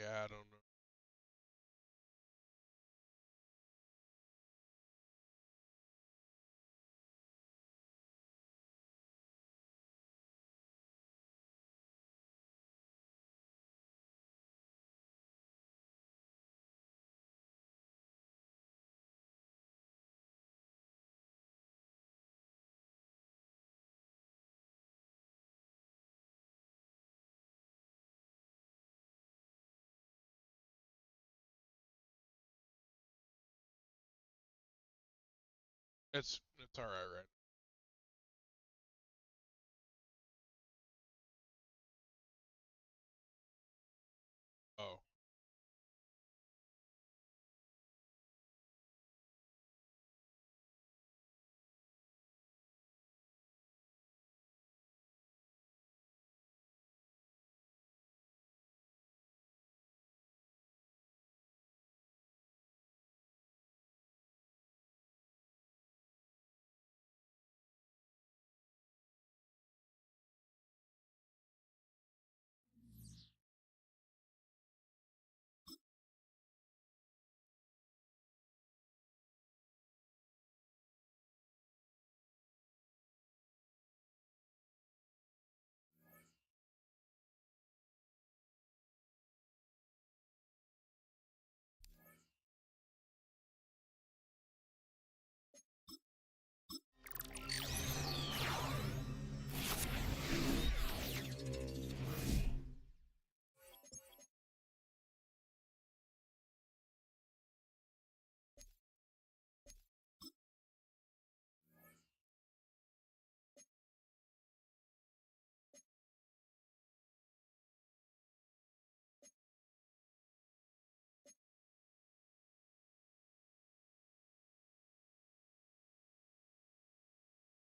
Yeah, I don't know. It's all right, right? Oh,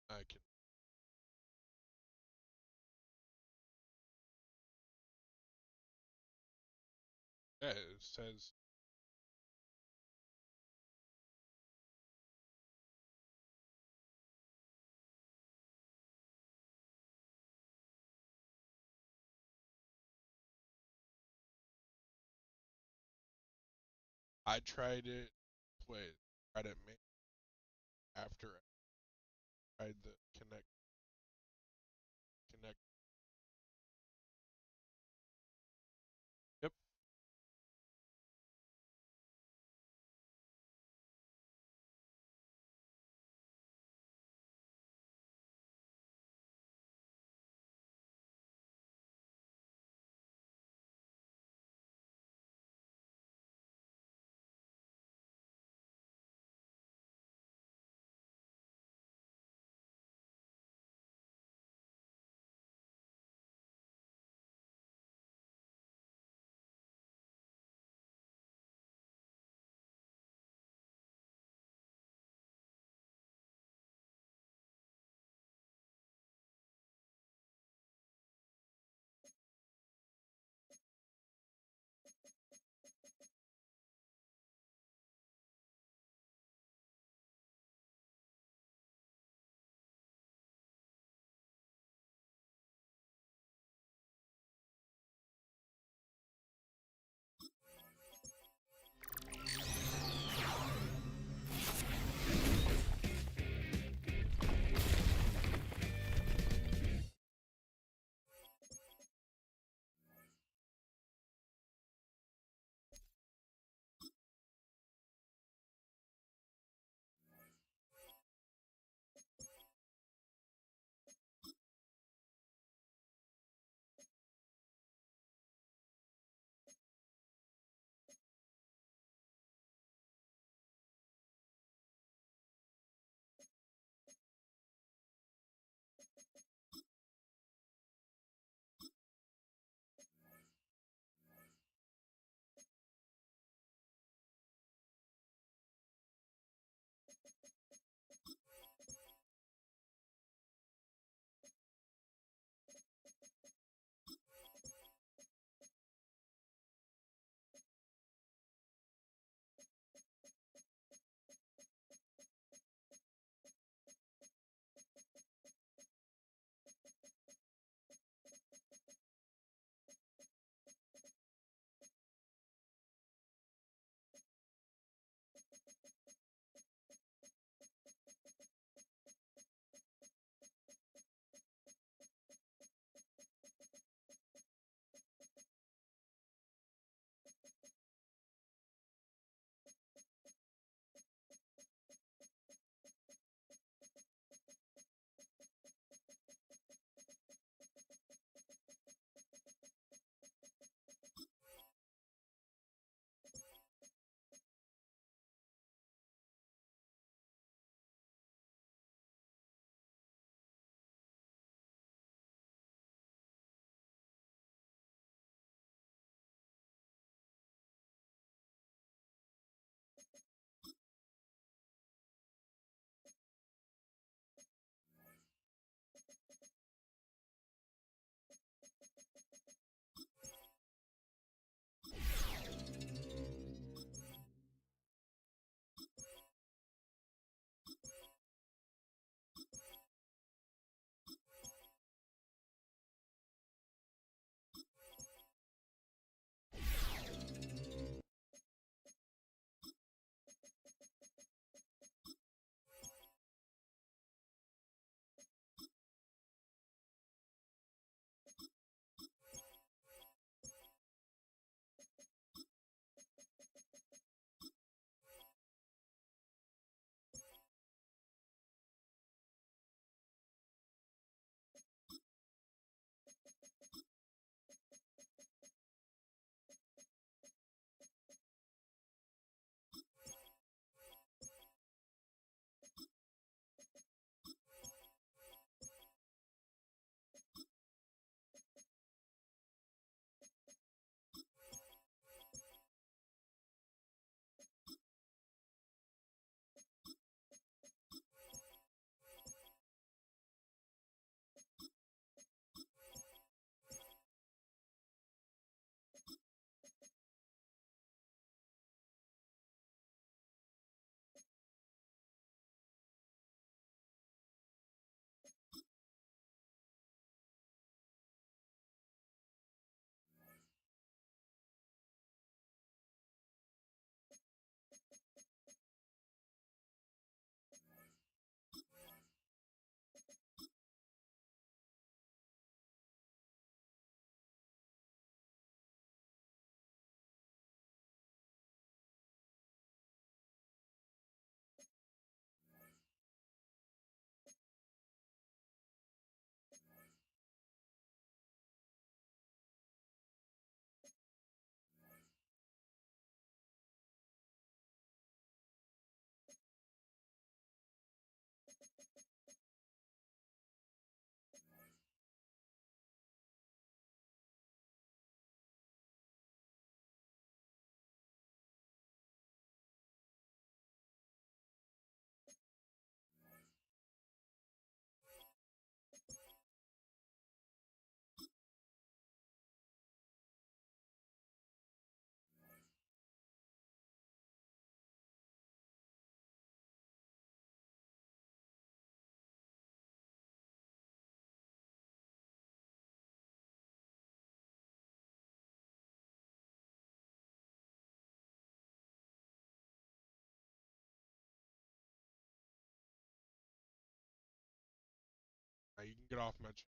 I can. Yeah, it says I tried it. Wait, tried it after I tried the connect. Yep. Get off my chest.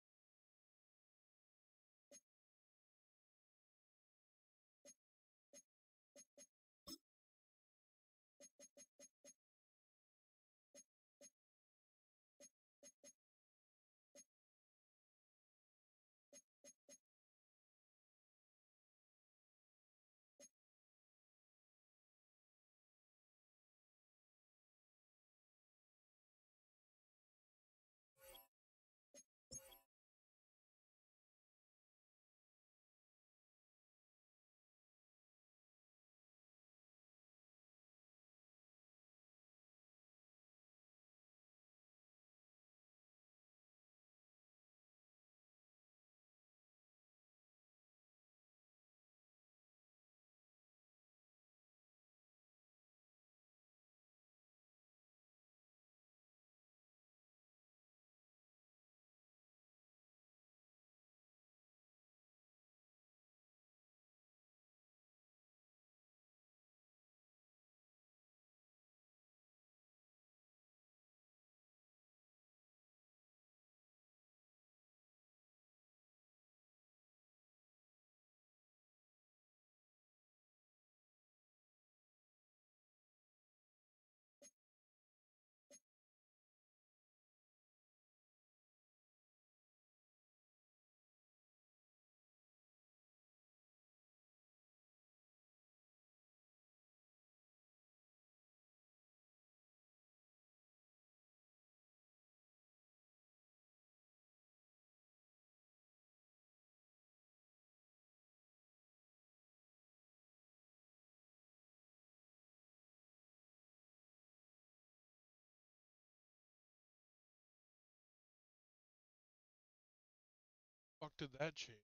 Fuck did that change?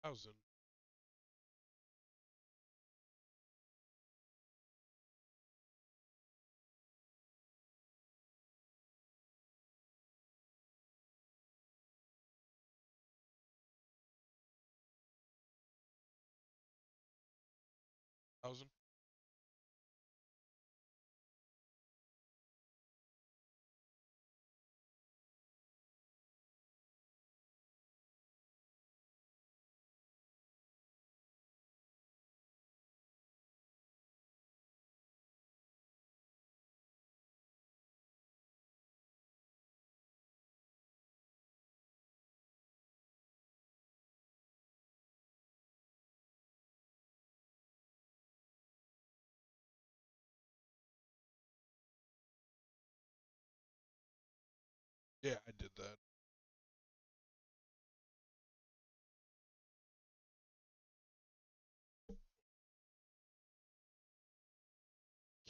1,000. Thousand. Yeah, I did that.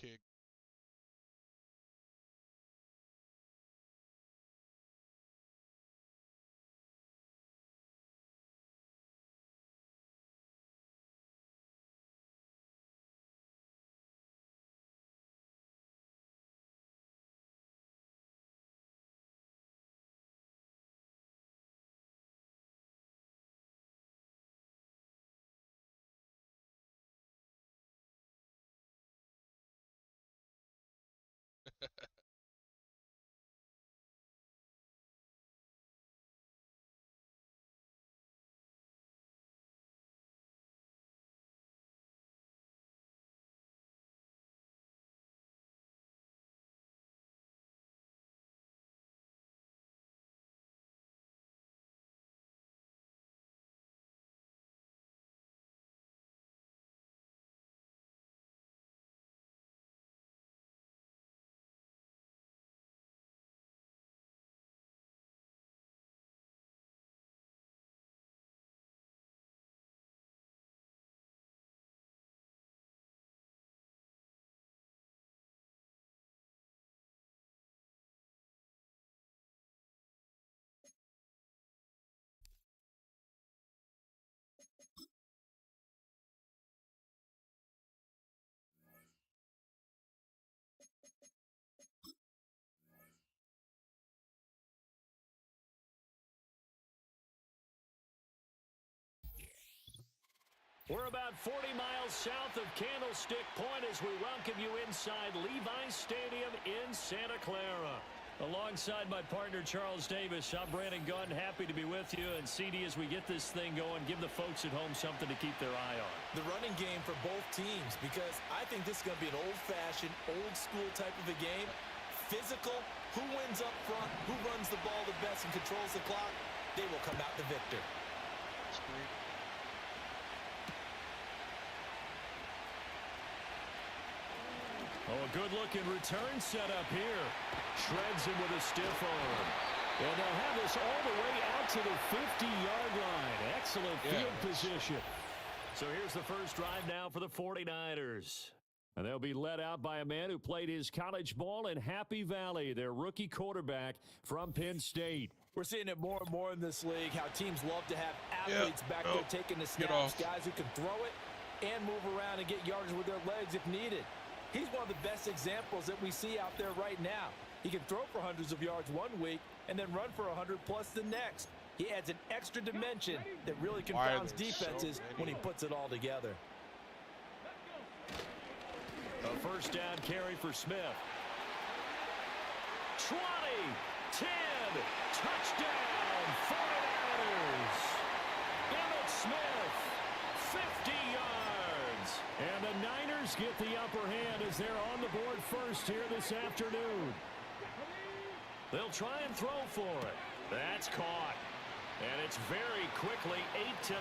Kick. We're about 40 miles south of Candlestick Point as we welcome you inside Levi's Stadium in Santa Clara. Alongside my partner, Charles Davis, I'm Brandon Gunn. Happy to be with you. And CD, as we get this thing going, give the folks at home something to keep their eye on. The running game for both teams, because I think this is going to be an old-fashioned, old-school type of a game. Physical, who wins up front, who runs the ball the best and controls the clock, they will come out the victor. Streat. Oh, a good-looking return setup here. Shreds him with a stiff arm. And they'll have this all the way out to the 50-yard line. Excellent field position. So here's the first drive now for the 49ers. And they'll be led out by a man who played his college ball in Happy Valley, their rookie quarterback from Penn State. We're seeing it more and more in this league, how teams love to have athletes back there taking the snaps, guys who can throw it and move around and get yardage with their legs if needed. He's one of the best examples that we see out there right now. He can throw for hundreds of yards one week and then run for 100-plus the next. He adds an extra dimension that really confounds defenses when he puts it all together. A first down carry for Smith. 20, 10, touchdown, 49ers. Emmitt Smith, 50 yards. And the Niners get the upper hand as they're on the board first here this afternoon. They'll try and throw for it. That's caught. And it's very quickly 8-0.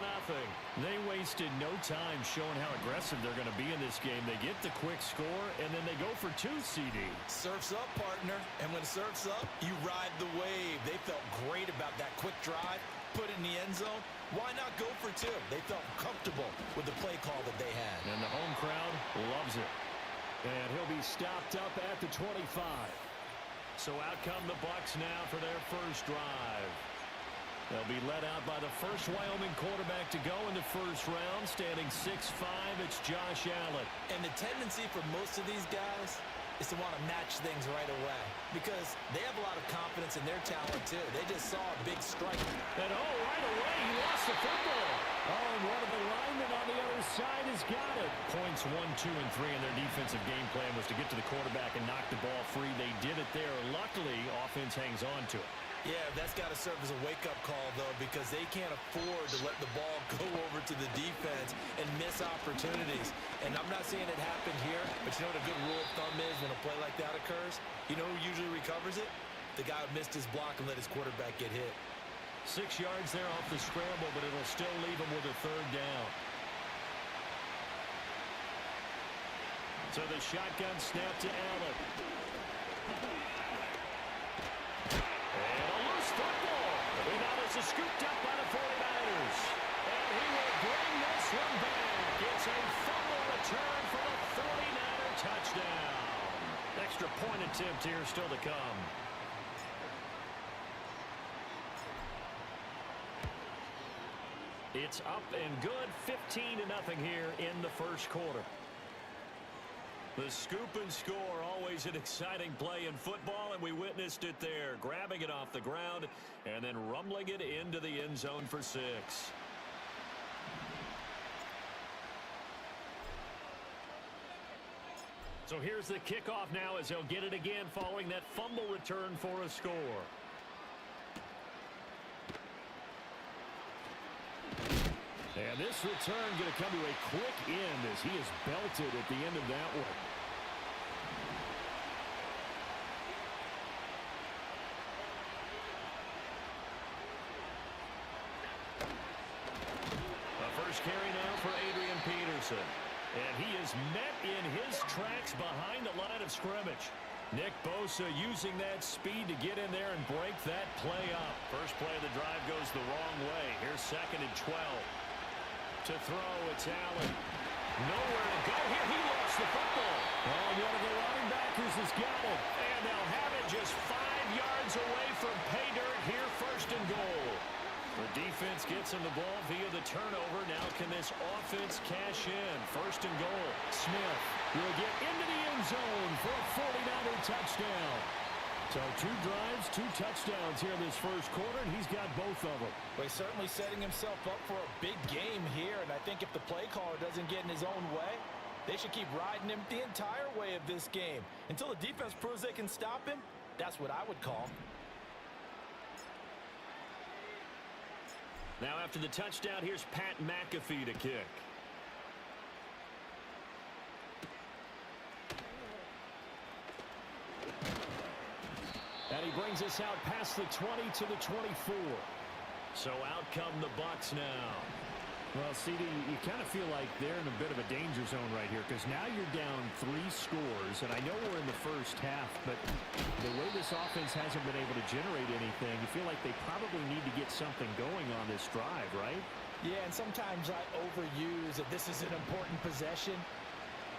They wasted no time showing how aggressive they're going to be in this game. They get the quick score, and then they go for 2, CD. Surf's up, partner. And when surf's up, you ride the wave. They felt great about that quick drive, put it in the end zone. Why not go for 2? They felt comfortable with the play call that they had. And the home crowd loves it. And he'll be stopped up at the 25. So out come the Bucs now for their first drive. They'll be led out by the first Wyoming quarterback to go in the first round, standing 6'5". It's Josh Allen. And the tendency for most of these guys is to want to match things right away because they have a lot of confidence in their talent, too. They just saw a big strike. And, right away, he lost the football. And one of the linemen on the other side has got it. Points 1, 2, and 3 in their defensive game plan was to get to the quarterback and knock the ball free. They did it there. Luckily, offense hangs on to it. Yeah, that's got to serve as a wake-up call, though, because they can't afford to let the ball go over to the defense and miss opportunities. And I'm not saying it happened here, but you know what a good rule of thumb is when a play like that occurs? You know who usually recovers it? The guy who missed his block and let his quarterback get hit. 6 yards there off the scramble, but it'll still leave him with a third down. So the shotgun snap to Allen. Is scooped up by the 49ers. And he will bring this one back. It's a fumble return for the 49er touchdown. Extra point attempt here still to come. It's up and good, 15-0 here in the first quarter. The scoop and score, always an exciting play in football, and we witnessed it there. Grabbing it off the ground and then rumbling it into the end zone for 6. So here's the kickoff now as they'll get it again following that fumble return for a score. And this return going to come to a quick end as he is belted at the end of that one. The first carry now for Adrian Peterson. And he is met in his tracks behind the line of scrimmage. Nick Bosa using that speed to get in there and break that play up. First play of the drive goes the wrong way. Here's 2nd and 12. To throw, it's Allen. Nowhere to go here. He lost the football. Oh, one of the linebackers has got it. And they'll have it just 5 yards away from pay dirt here, 1st and goal. The defense gets him the ball via the turnover. Now can this offense cash in? 1st and goal. Smith will get into the end zone for a 49er touchdown. So 2 drives, 2 touchdowns here in this first quarter, and he's got both of them. Well, he's certainly setting himself up for a big game here, and I think if the play caller doesn't get in his own way, they should keep riding him the entire way of this game until the defense proves they can stop him. That's what I would call. Now after the touchdown, here's Pat McAfee to kick. And he brings us out past the 20 to the 24. So out come the Bucs now. Well, CD, you kind of feel like they're in a bit of a danger zone right here because now you're down 3 scores, and I know we're in the first half, but the way this offense hasn't been able to generate anything, you feel like they probably need to get something going on this drive, right? Yeah, and sometimes I overuse that this is an important possession,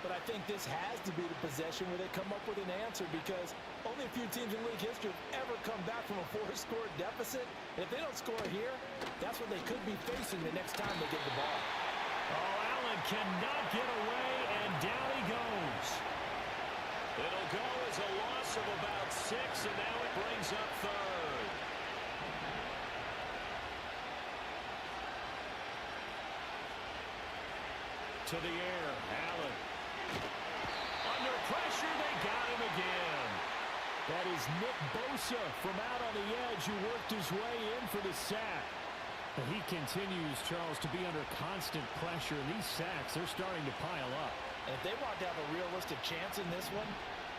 but I think this has to be the possession where they come up with an answer because only a few teams in league history have ever come back from a 4-score deficit. And if they don't score here, that's what they could be facing the next time they get the ball. Oh, Allen cannot get away, and down he goes. It'll go as a loss of about 6, and now it brings up 3rd. To the air, Allen. Under pressure, they got him again. That is Nick Bosa from out on the edge who worked his way in for the sack. He continues, Charles, to be under constant pressure, and these sacks, they're starting to pile up. And if they want to have a realistic chance in this one,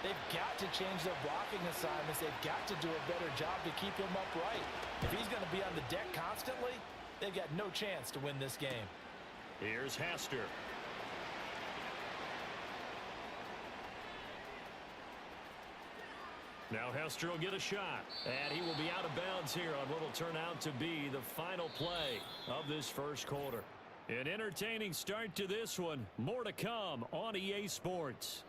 they've got to change their blocking assignments. They've got to do a better job to keep him upright. If he's going to be on the deck constantly, they've got no chance to win this game. Here's Hester. Now Hester will get a shot, and he will be out of bounds here on what will turn out to be the final play of this first quarter. An entertaining start to this one. More to come on EA Sports.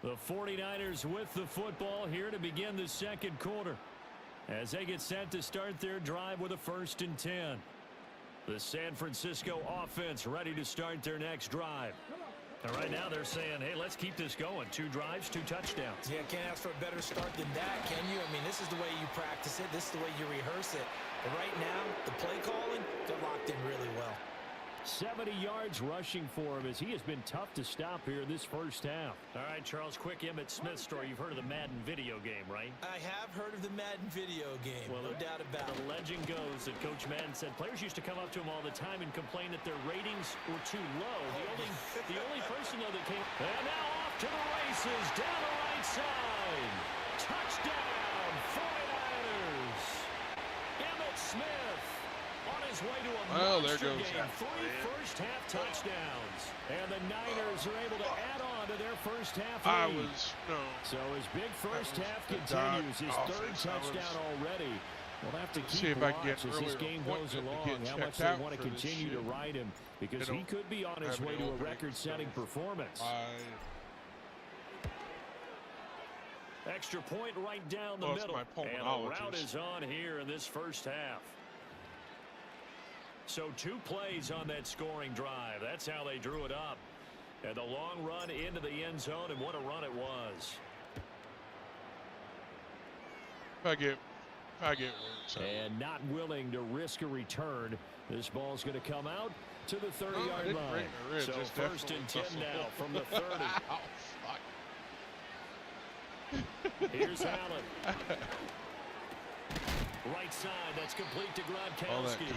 The 49ers with the football here to begin the second quarter as they get set to start their drive with a 1st and 10. The San Francisco offense ready to start their next drive. And right now they're saying, hey, let's keep this going. 2 drives, 2 touchdowns. Yeah, can't ask for a better start than that, can you? I mean, this is the way you practice it. This is the way you rehearse it. But right now, the play calling, they're locked in really well. 70 yards rushing for him as he has been tough to stop here this first half. All right, Charles, quick Emmitt Smith story. You've heard of the Madden video game, right? I have heard of the Madden video game, well, no doubt about it. The legend goes that Coach Madden said players used to come up to him all the time and complain that their ratings were too low. The only person, though, that came... And now off to the races, down the right side. Touchdown, 49ers. Emmitt Smith. On his way to a monster game, 3 first-half touchdowns. And the Niners are able to add on to their first-half lead. So his big first half continues, his 3rd touchdown already. We'll have to keep watch as this game goes along, how much they want to continue to ride him, because he could be on his way to a record-setting performance. Extra point right down the middle. And the route is on here in this first half. So 2 plays on that scoring drive. That's how they drew it up. And the long run into the end zone, and what a run it was. I get worse. And not willing to risk a return. This ball's going to come out to the 30-yard line. So 1st and 10 now from the 30. Ow, fuck. Here's Allen. Right side, that's complete to Gronkowski.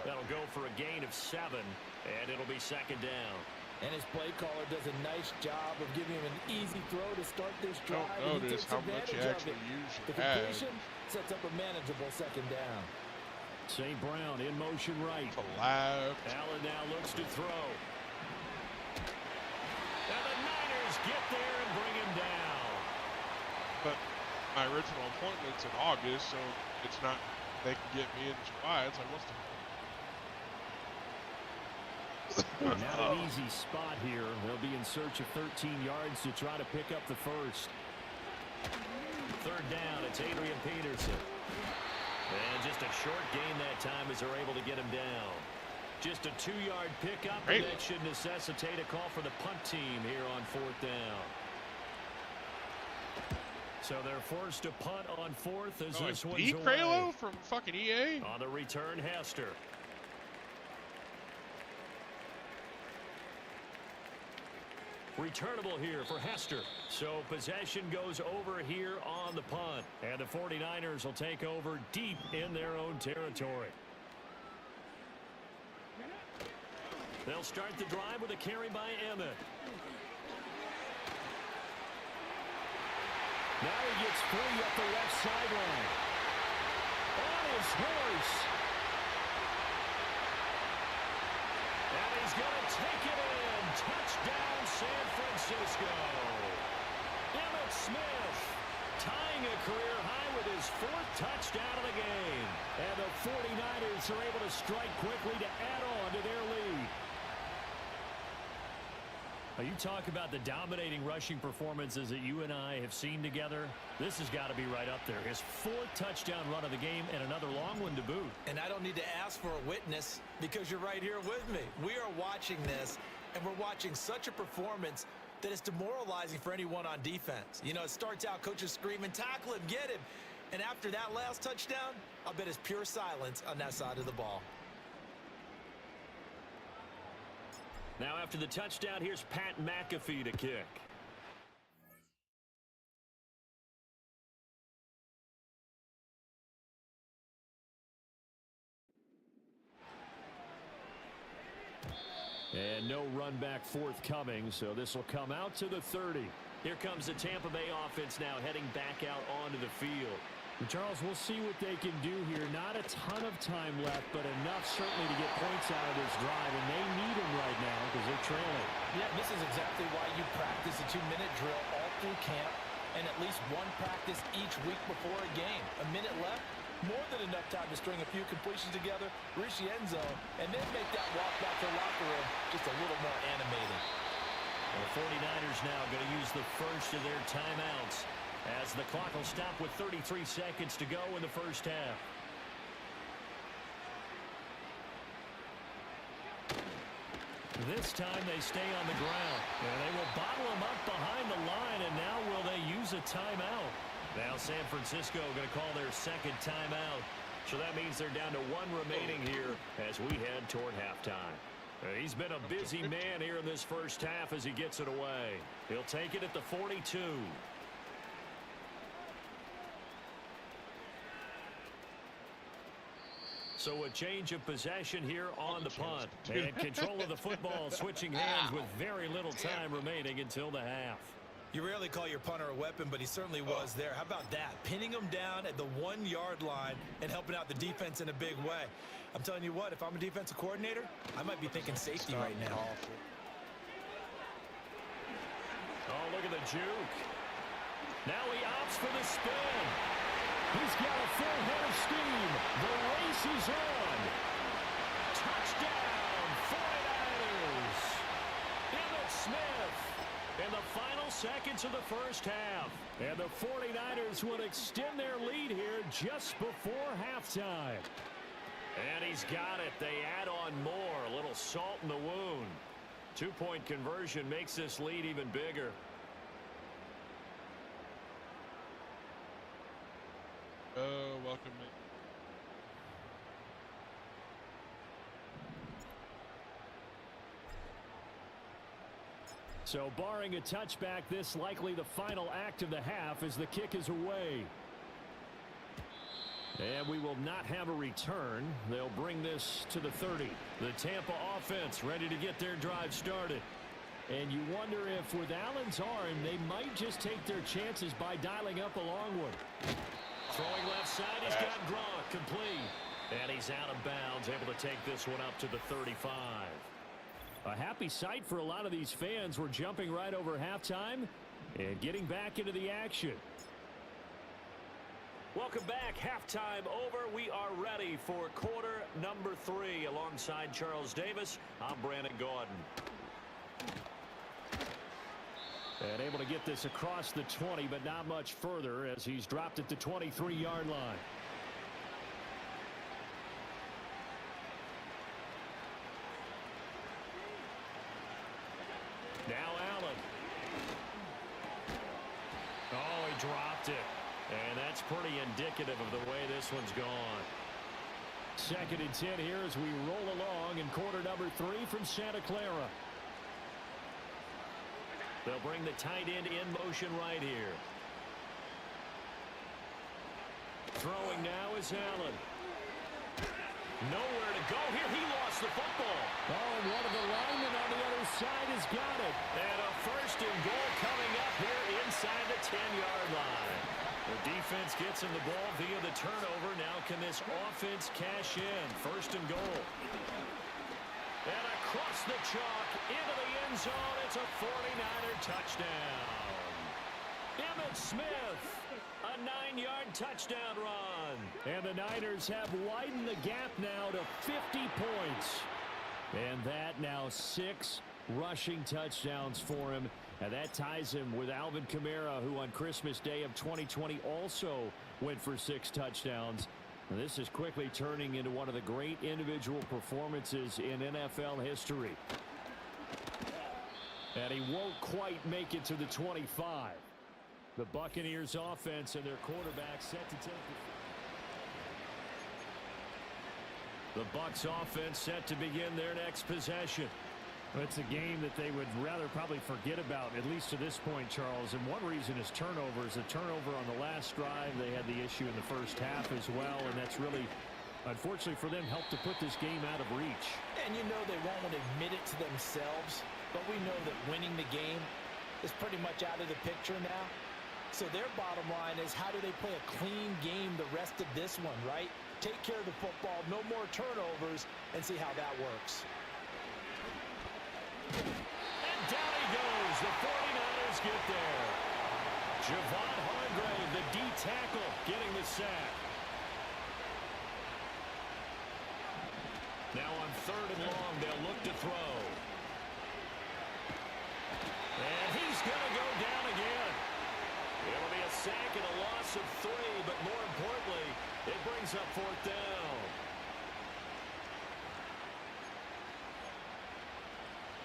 That'll go for a gain of 7, and it'll be 2nd down. And his play caller does a nice job of giving him an easy throw to start this drive. Don't notice how much you actually use your head. The completion sets up a manageable 2nd down. St. Brown in motion right. To left. Allen now looks to throw. And the Niners get there and bring him down. But my original appointment's in August, so it's not, they can get me in July. It's like, what's the Not an easy spot here. They'll be in search of 13 yards to try to pick up the 1st. 3rd down, it's Adrian Peterson. And just a short gain that time as they're able to get him down. Just a 2-yard pickup, and that should necessitate a call for the punt team here on 4th down. So they're forced to punt on 4th as this one's away. Cralo from fucking EA? On the return, Hester. Returnable here for Hester. So possession goes over here on the punt. And the 49ers will take over deep in their own territory. They'll start the drive with a carry by Emmett. Now he gets free up the left sideline. On his horse. And he's going to take it in. Touchdown, San Francisco. Emmett Smith tying a career high with his 4th touchdown of the game. And the 49ers are able to strike quickly to add on to their lead. Now you talk about the dominating rushing performances that you and I have seen together. This has got to be right up there. His 4th touchdown run of the game and another long one to boot. And I don't need to ask for a witness because you're right here with me. We are watching this, and we're watching such a performance that is demoralizing for anyone on defense. You know, it starts out coaches screaming, tackle him, get him. And after that last touchdown, I'll bet it's pure silence on that side of the ball. Now after the touchdown, here's Pat McAfee to kick. And no run back forthcoming, so this will come out to the 30. Here comes the Tampa Bay offense now heading back out onto the field. And Charles, we'll see what they can do here. Not a ton of time left, but enough certainly to get points out of this drive, and they need them right now because they're trailing. Yeah, this is exactly why you practice a 2-minute drill all through camp and at least one practice each week before a game. A minute left, more than enough time to string a few completions together, reach the end zone, and then make that walk back to the locker room just a little more animated. The 49ers now going to use the first of their timeouts as the clock will stop with 33 seconds to go in the first half. This time they stay on the ground. And they will bottle them up behind the line, and now will they use a timeout? Now San Francisco going to call their second timeout. So that means they're down to 1 remaining here as we head toward halftime. He's been a busy man here in this first half as he gets it away. He'll take it at the 42. So a change of possession here on the punt. And control of the football switching hands with very little time remaining until the half. You rarely call your punter a weapon, but he certainly was there. How about that? Pinning him down at the 1-yard line and helping out the defense in a big way. I'm telling you what, if I'm a defensive coordinator, I might be thinking safety right now. Oh, look at the juke. Now he opts for the spin. He's got a full head of steam. The race is on. Touchdown, 49ers. Emmett Smith in the final seconds of the first half. And the 49ers will extend their lead here just before halftime. And he's got it. They add on more. A little salt in the wound. 2-point conversion makes this lead even bigger. Welcome in. So barring a touchback, this likely the final act of the half as the kick is away. And we will not have a return. They'll bring this to the 30. The Tampa offense ready to get their drive started. And you wonder if with Allen's arm, they might just take their chances by dialing up a long one. Throwing left side, he's got Gronk complete. And he's out of bounds, able to take this one up to the 35. A happy sight for a lot of these fans. We're jumping right over halftime and getting back into the action. Welcome back. Halftime over. We are ready for quarter number 3. Alongside Charles Davis, I'm Brandon Gordon. And able to get this across the 20, but not much further as he's dropped at the 23-yard line. Now Allen. Oh, he dropped it. And that's pretty indicative of the way this one's gone. 2nd and 10 here as we roll along in quarter number 3 from Santa Clara. They'll bring the tight end in motion right here. Throwing now is Allen. Nowhere to go here. He lost the football. Oh, and one of the linemen on the other side has got it. And a 1st and goal coming up here inside the 10-yard line. The defense gets him the ball via the turnover. Now can this offense cash in? 1st and goal. And across the chalk into the end zone. It's a 49er touchdown. Emmitt Smith, a 9-yard touchdown run. And the Niners have widened the gap now to 50 points. And that now 6 rushing touchdowns for him. And that ties him with Alvin Kamara, who on Christmas Day of 2020 also went for 6 touchdowns. And this is quickly turning into one of the great individual performances in NFL history. And he won't quite make it to the 25. The Buccaneers offense and their quarterback set to take the Bucs offense set to begin their next possession. It's a game that they would rather probably forget about, at least to this point, Charles. And one reason is turnovers. A turnover on the last drive. They had the issue in the first half as well, and that's really, unfortunately for them, helped to put this game out of reach. And you know they won't admit it to themselves, but we know that winning the game is pretty much out of the picture now. So their bottom line is, how do they play a clean game the rest of this one, right? Take care of the football, no more turnovers, and see how that works. And down he goes. The 49ers get there. Javon Hargrave, the D tackle, getting the sack. Now on 3rd and long, they'll look to throw. And he's going to go down again. It'll be a sack and a loss of 3, but more importantly, it brings up 4th down.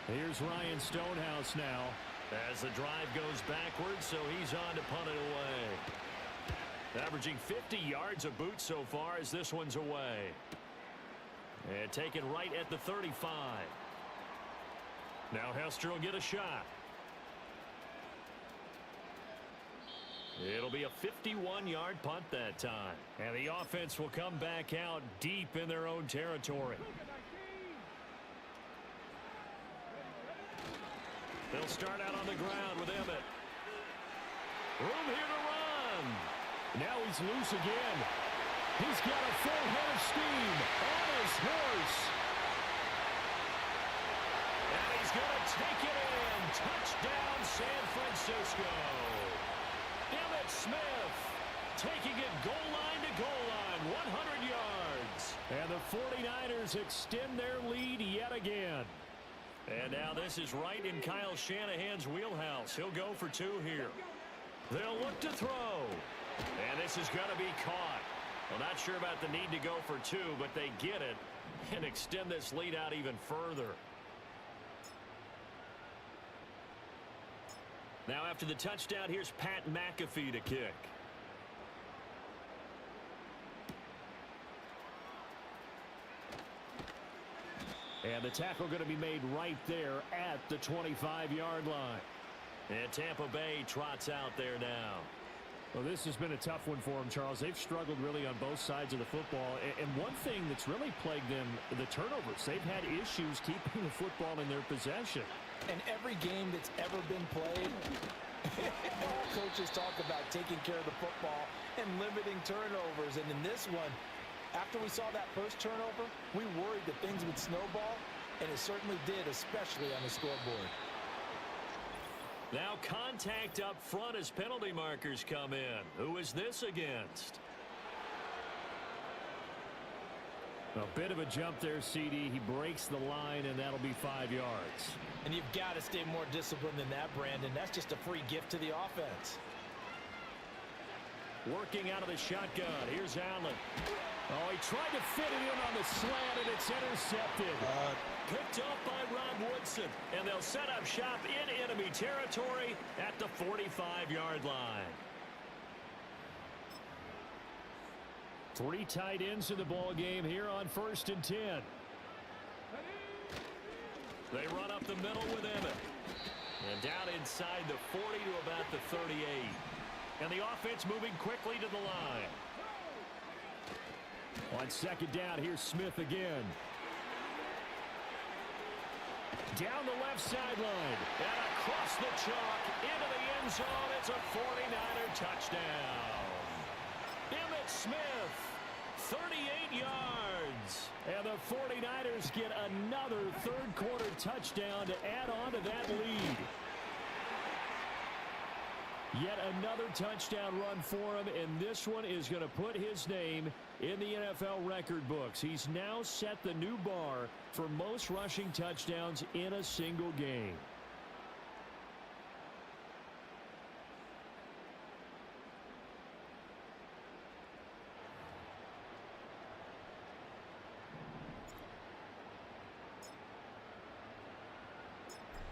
Here's Ryan Stonehouse now. As the drive goes backwards, so he's on to punt it away. Averaging 50 yards of boot so far as this one's away. And taken right at the 35. Now Hester will get a shot. It'll be a 51-yard punt that time. And the offense will come back out deep in their own territory. They'll start out on the ground with Emmitt. Room here to run. Now he's loose again. He's got a full head of steam on his horse. And he's going to take it in. Touchdown, San Francisco. Emmitt Smith taking it goal line to goal line, 100 yards. And the 49ers extend their lead yet again. And now this is right in Kyle Shanahan's wheelhouse. He'll go for 2 here. They'll look to throw. And this is going to be caught. Well, not sure about the need to go for 2, but they get it and extend this lead out even further. Now after the touchdown, here's Pat McAfee to kick. And the tackle going to be made right there at the 25-yard line. And Tampa Bay trots out there now. Well, this has been a tough one for them, Charles. They've struggled really on both sides of the football. And one thing that's really plagued them, the turnovers. They've had issues keeping the football in their possession. And every game that's ever been played, all coaches talk about taking care of the football and limiting turnovers. And in this one, after we saw that first turnover, we worried that things would snowball, and it certainly did, especially on the scoreboard. Now contact up front as penalty markers come in. Who is this against? A bit of a jump there, CD. He breaks the line, and that'll be 5 yards. And you've got to stay more disciplined than that, Brandon. That's just a free gift to the offense. Working out of the shotgun. Here's Allen. Oh, he tried to fit it in on the slant, and it's intercepted. Picked up by Rod Woodson. And they'll set up shop in enemy territory at the 45-yard line. 3 tight ends in the ball game here on 1st and 10. They run up the middle with Emmitt. And down inside the 40 to about the 38. And the offense moving quickly to the line. On second down, here's Smith again. Down the left sideline. And across the chalk into the end zone. It's a 49er touchdown. Emmitt Smith, 38 yards. And the 49ers get another third-quarter touchdown to add on to that lead. Yet another touchdown run for him, and this one is going to put his name in the NFL record books. He's now set the new bar for most rushing touchdowns in a single game.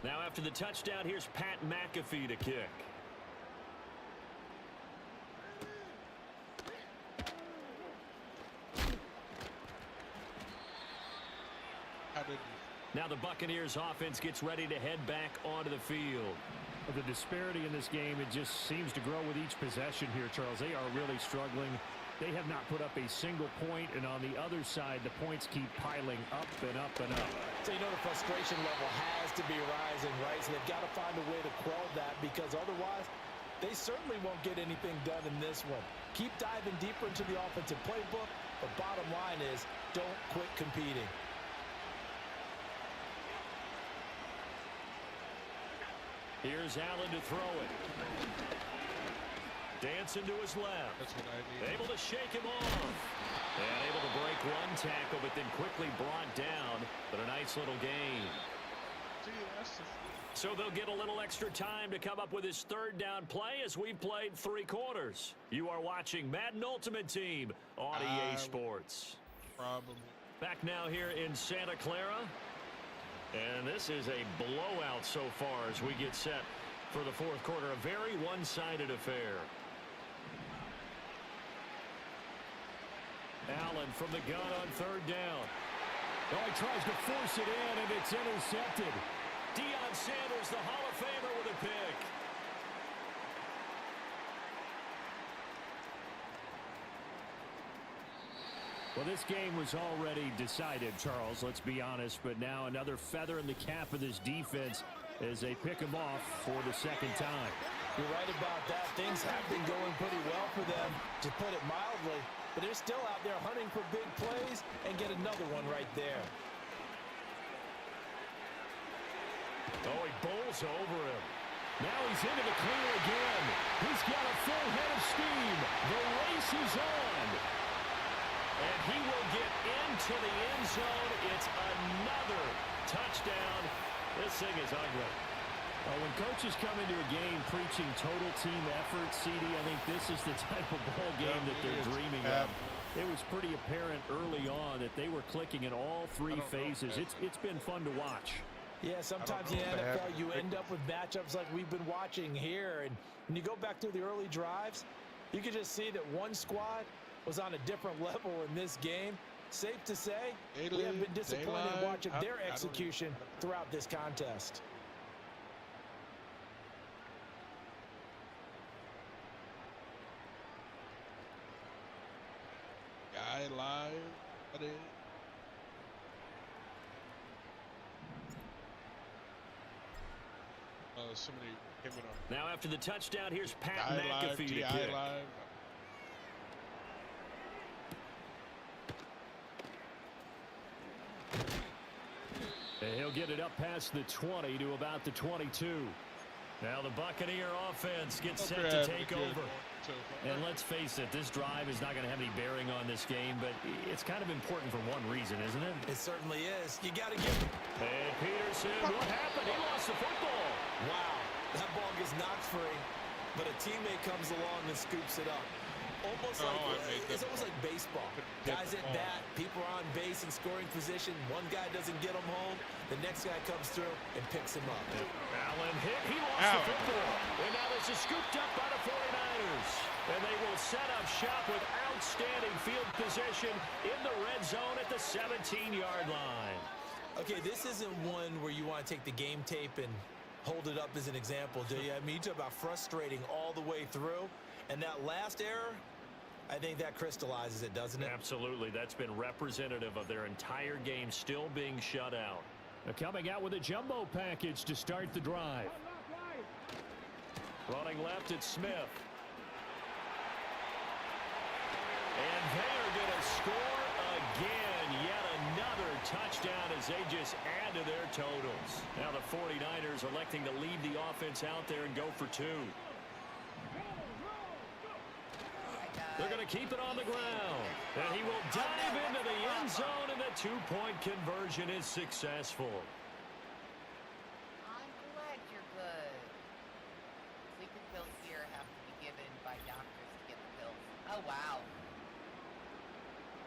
Now after the touchdown, here's Pat McAfee to kick. Now the Buccaneers offense gets ready to head back onto the field. The disparity in this game, it just seems to grow with each possession here, Charles. They are really struggling. They have not put up a single point, and on the other side, the points keep piling up and up and up. So you know the frustration level has to be rising, right? So they've got to find a way to quell that, because otherwise they certainly won't get anything done in this one. Keep diving deeper into the offensive playbook, but bottom line is don't quit competing. Here's Allen to throw it. Dancing to his left. That's what I need. Able to shake him off. And able to break one tackle, but then quickly brought down. But a nice little gain. So they'll get a little extra time to come up with his third down play as we've played 3 quarters. You are watching Madden Ultimate Team on EA Sports. Probably. Back now here in Santa Clara. And this is a blowout so far as we get set for the fourth quarter. A very one-sided affair. Allen from the gun on third down. Oh, he tries to force it in, and it's intercepted. Deion Sanders, the Hall of Famer, with a pick. Well, this game was already decided, Charles, let's be honest. But now another feather in the cap of this defense as they pick him off for the second time. You're right about that. Things have been going pretty well for them, to put it mildly. But they're still out there hunting for big plays and get another one right there. Oh, he bowls over him. Now he's into the clear again. He's got a full head of steam. The race is on. And he will get into the end zone. It's another touchdown. This thing is ugly. When coaches come into a game preaching total team effort, CD, I think this is the type of ball game that they're dreaming of. It was pretty apparent early on that they were clicking in all 3 phases. It's been fun to watch. Yeah, sometimes in the NFL you end up with matchups like we've been watching here. And when you go back through the early drives, you can just see that one squad was on a different level in this game. Safe to say, we have been disappointed watching their execution throughout this contest. Guy live. Somebody came in on. Now after the touchdown, here's Pat McAfee to kick. And he'll get it up past the 20 to about the 22. Now the Buccaneer offense gets set to take over. And let's face it, this drive is not going to have any bearing on this game, but it's kind of important for one reason, isn't it? It certainly is. You got to give him. And Peterson, what happened? He lost the football. Wow, that ball gets knocked free, but a teammate comes along and scoops it up. Almost it's almost like baseball. Guys at bat, people are on base in scoring position. One guy doesn't get him home. The next guy comes through and picks him up. Allen hit. He lost the football. And now this is scooped up by the 49ers. And they will set up shop with outstanding field position in the red zone at the 17-yard line. Okay, this isn't one where you want to take the game tape and hold it up as an example, do you? I mean, you talk about frustrating all the way through. And that last error, I think that crystallizes it, doesn't it? Absolutely. That's been representative of their entire game still being shut out. They're coming out with a jumbo package to start the drive. Running left, it's Smith. And they're going to score again. Yet another touchdown as they just add to their totals. Now the 49ers electing to leave the offense out there and go for two. They're going to keep it on the ground. And he will dive into the end zone, and the two-point conversion is successful. I'm glad you're good. Sleeping pills here have to be given by doctors to get the pills. Oh, wow.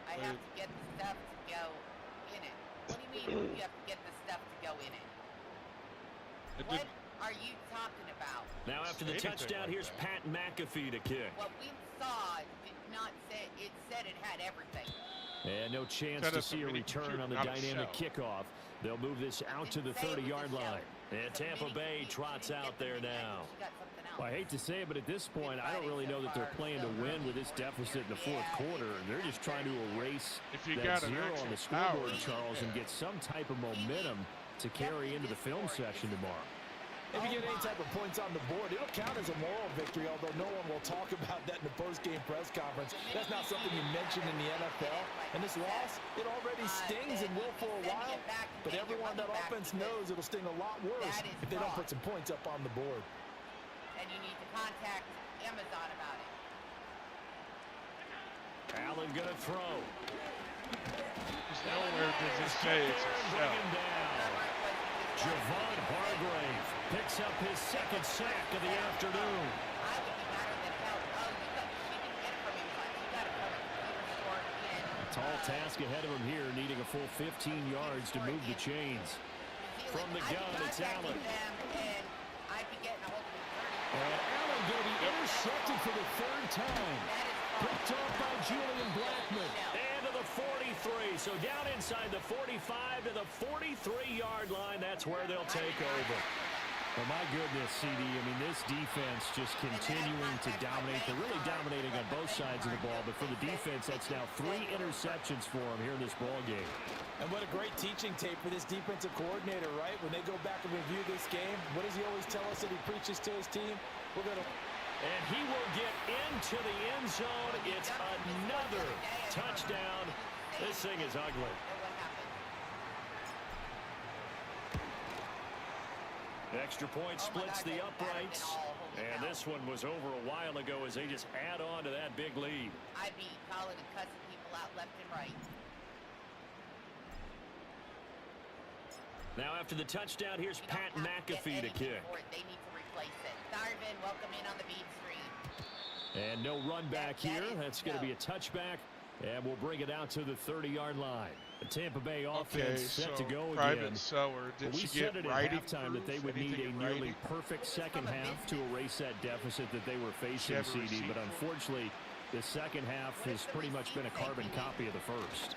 I have to get the stuff to go in it. What do you mean you have to get the stuff to go in it? What are you talking about? Now after the touchdown, here's Pat McAfee to kick. What we saw did not say, it said it had everything. And no chance to see a return on the dynamic kickoff. They'll move this out to the 30-yard line. And Tampa Bay trots out there now. Well, I hate to say it, but at this point, I don't really know that they're playing to win with this deficit in the fourth quarter. They're just trying to erase that zero on the scoreboard, Charles, and get some type of momentum to carry into the film session tomorrow. If you get any type of points on the board, it'll count as a moral victory, although no one will talk about that in the post-game press conference. That's not something you mentioned in the NFL. And this loss, it already stings and will for a while, but everyone that offense knows it'll sting a lot worse if they don't put some points up on the board. And you need to contact Amazon about it. Allen gonna throw. There's nowhere does it say it's a shell. Javon Hargrave picks up his second sack of the afternoon. I would be madder than hell. Oh, she didn't get it from him, but you got to put a computer score in. A tall task ahead of him here, needing a full 15 yards to move the chains. From the gun, it's Allen. And I'd be getting a hold of him. And Allen going to be intercepted for the third time. Picked off by Julian Blackman. And to the 43. So down inside the 45 to the 43-yard line. That's where they'll take over. Well, my goodness, CD. I mean, this defense just continuing to dominate. They're really dominating on both sides of the ball. But for the defense, that's now 3 interceptions for them here in this ball game. And what a great teaching tape for this defensive coordinator, right? When they go back and review this game, what does he always tell us that he preaches to his team? We're going to... And he will get into the end zone. It's another touchdown. This thing is ugly. Extra point splits the uprights. And this one was over a while ago as they just add on to that big lead. I'd be calling and cussing people out left and right. Now after the touchdown, here's Pat McAfee to kick. They need to replace it. Darvin, welcome in on the beat stream. And no run back here. That's going to be a touchback. And we'll bring it out to the 30-yard line. The Tampa Bay offense set to go again. We said it at halftime that they would need a nearly perfect second half to erase that deficit that they were facing, CD. But unfortunately, the second half has pretty much been a carbon copy of the first.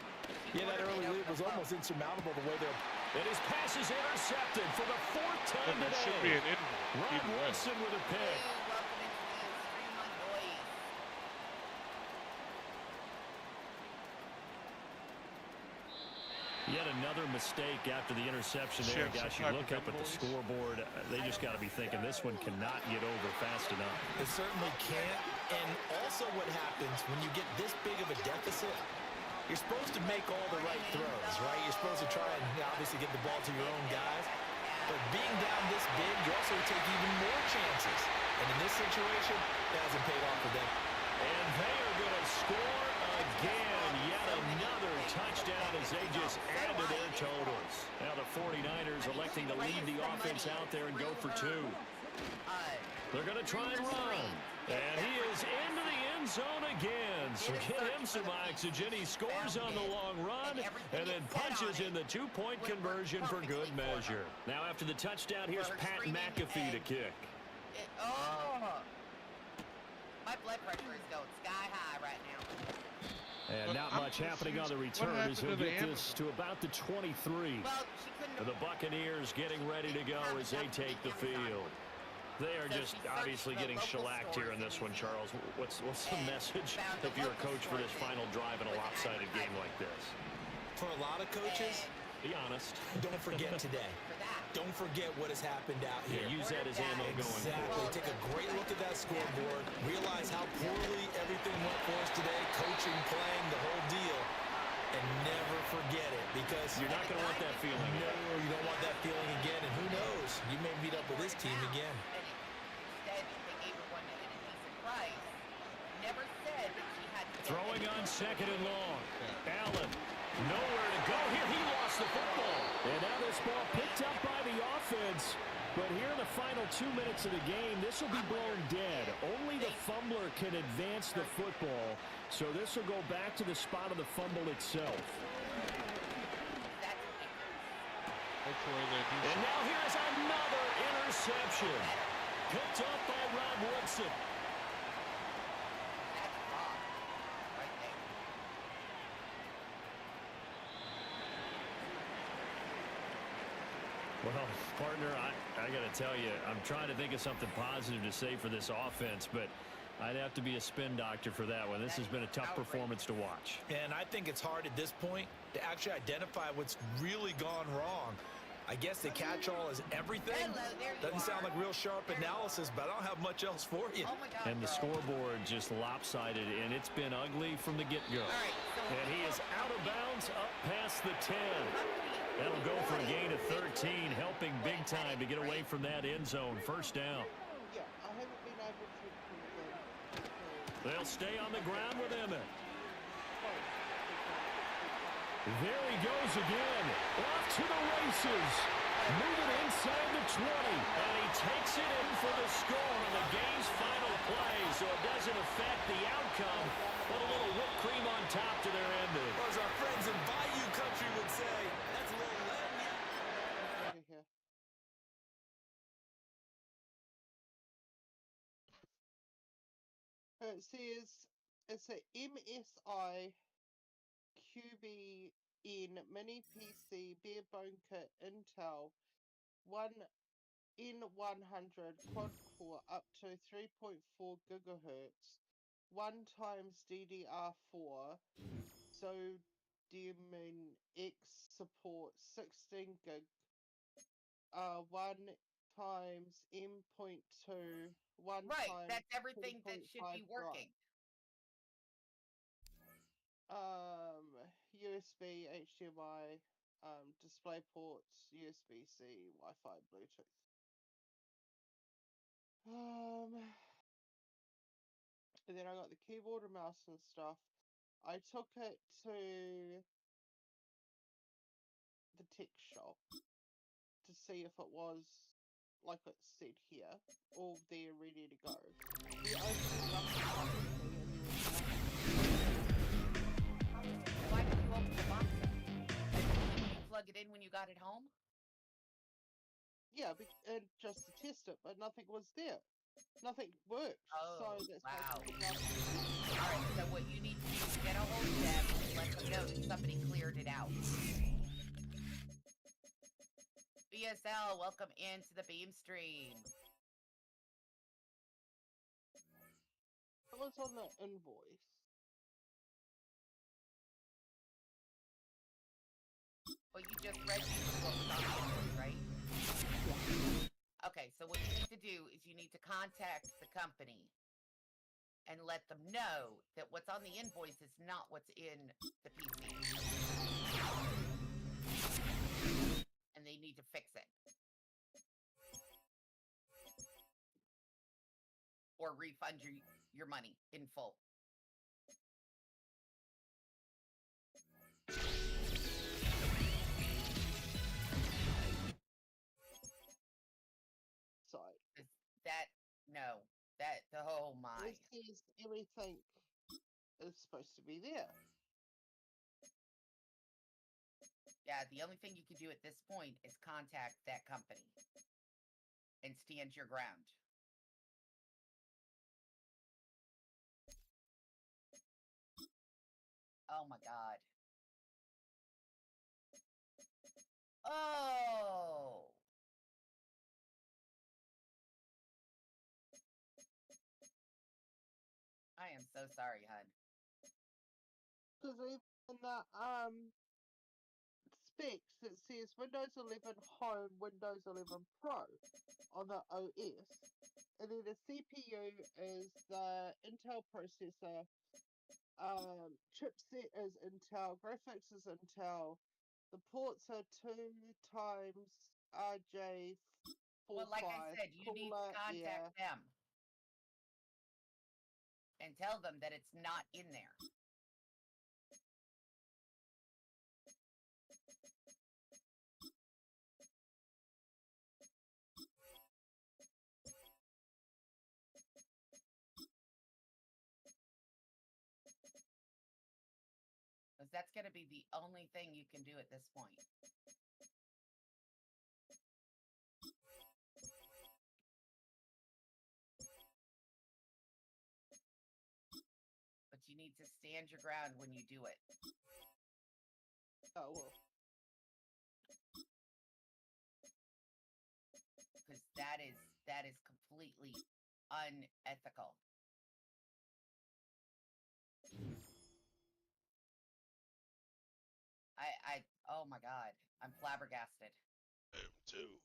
Yeah, that early lead was almost insurmountable the way they're... And his pass is intercepted for the 4th time today. It should be an interval. Rob Wilson with a pick. Yet another mistake after the interception there. Gosh, you look up at the scoreboard. They just got to be thinking this one cannot get over fast enough. It certainly can't. And also what happens when you get this big of a deficit, you're supposed to make all the right throws, right? You're supposed to try and obviously get the ball to your own guys. But being down this big, you also take even more chances. And in this situation, that hasn't paid off for them. And they are going to score again. Yet another touchdown as they just add to their totals. Now the 49ers electing to lead the offense out there and go for 2. They're going to try and run. And he is into the end zone again. So get him some oxygen. He scores on the long run and then punches in the 2-point conversion for good measure. Now after the touchdown, here's Pat McAfee to kick. My blood pressure is going sky high right now. And not much happening on the return as he'll get this to about the 23. The Buccaneers getting ready to go as they take the field. They are just obviously getting shellacked here in this one, Charles. What's the message if you're a coach for this final drive in a lopsided game like this? For a lot of coaches, be honest. Don't forget today. Don't forget what has happened out here. Yeah, use that as ammo going forward. Exactly. Take a great look at that scoreboard. Realize how poorly everything went for us today. Coaching, playing, the whole deal. And never forget it, because you're not going to want that feeling. No, you don't want that feeling again. And who knows? You may meet up with this team again. Instead, they gave her one at a decent price. Never said that she had to throwing on second and long. Allen, nowhere to go here. He lost the football. And now this ball picked up by the offense. But here in the final 2 minutes of the game, this will be blown dead. Only the fumbler can advance the football. So this will go back to the spot of the fumble itself. And now here's another interception. Picked up by Rob Woodson. Well, partner, I got to tell you, I'm trying to think of something positive to say for this offense, but I'd have to be a spin doctor for that one. This has been a tough performance to watch. And I think it's hard at this point to actually identify what's really gone wrong. I guess the catch-all is everything. Doesn't sound like real sharp analysis, but I don't have much else for you. And the scoreboard just lopsided, and it's been ugly from the get-go. And he is out of bounds up past the 10. That'll go for a gain of 13, helping big time to get away from that end zone. First down. Yeah, I haven't been able to. They'll stay on the ground with Emmett. There he goes again. Off to the races. Moving inside the 20. And he takes it in for the score on the game's final play. So it doesn't affect the outcome, but a little whipped cream on top to their ending. As our friends in Bayou Country would say, that's a little It says it's a MSI QBN mini PC barebone kit Intel 1N100 quad core up to 3.4 gigahertz, 1 times DDR4, so Demon X support 16 gig, 1 times M.2, 1 right, times that's everything that should be working. USB, HDMI, display ports, USB-C, Wi-Fi, Bluetooth. And then I got the keyboard and mouse and stuff. I took it to the tech shop to see if it was like it said here, all there ready to go. Why did you open the box? Did you plug it in when you got it home? Yeah, and just to test it, but nothing was there. Nothing worked. Oh, so that's wow. Alright, so what you need to do is get a hold of them and let them know that somebody cleared it out. BSL, welcome into the beam stream. It was on the invoice. Well, you just read me what was on the invoice, right? Yeah. Okay, so what you need to do is you need to contact the company and let them know that what's on the invoice is not what's in the PC. And they need to fix it. Or refund your money in full. Sorry. Oh my. This is everything is supposed to be there. Yeah, the only thing you can do at this point is contact that company and stand your ground. Oh my god. Oh! I am so sorry, hun. Because even in that specs, it says Windows 11 Home, Windows 11 Pro on the OS, and then the CPU is the Intel processor, chipset is Intel, graphics is Intel, the ports are 2 times RJ45 Well, like I said, you need to cooler, contact them and tell them that it's not in there. Because that's going to be the only thing you can do at this point. But you need to stand your ground when you do it. Oh well. Because that is completely unethical. Oh my god, I'm flabbergasted. I am too.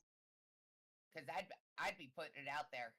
Because I'd be putting it out there.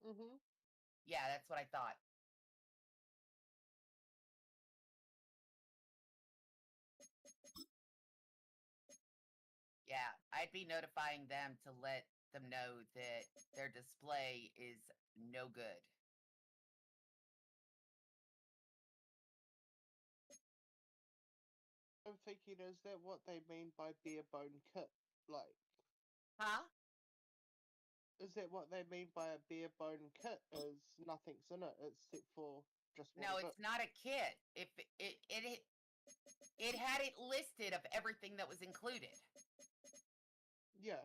Mm-hmm. Yeah, that's what I thought. Yeah, I'd be notifying them to let them know that their display is no good. I'm thinking, is that what they mean by bare bone kit? Like, Huh? is that what they mean by a bare bone kit? Is nothing's in it except for just what No, it it's not a kit. If it had it listed of everything that was included. Yeah.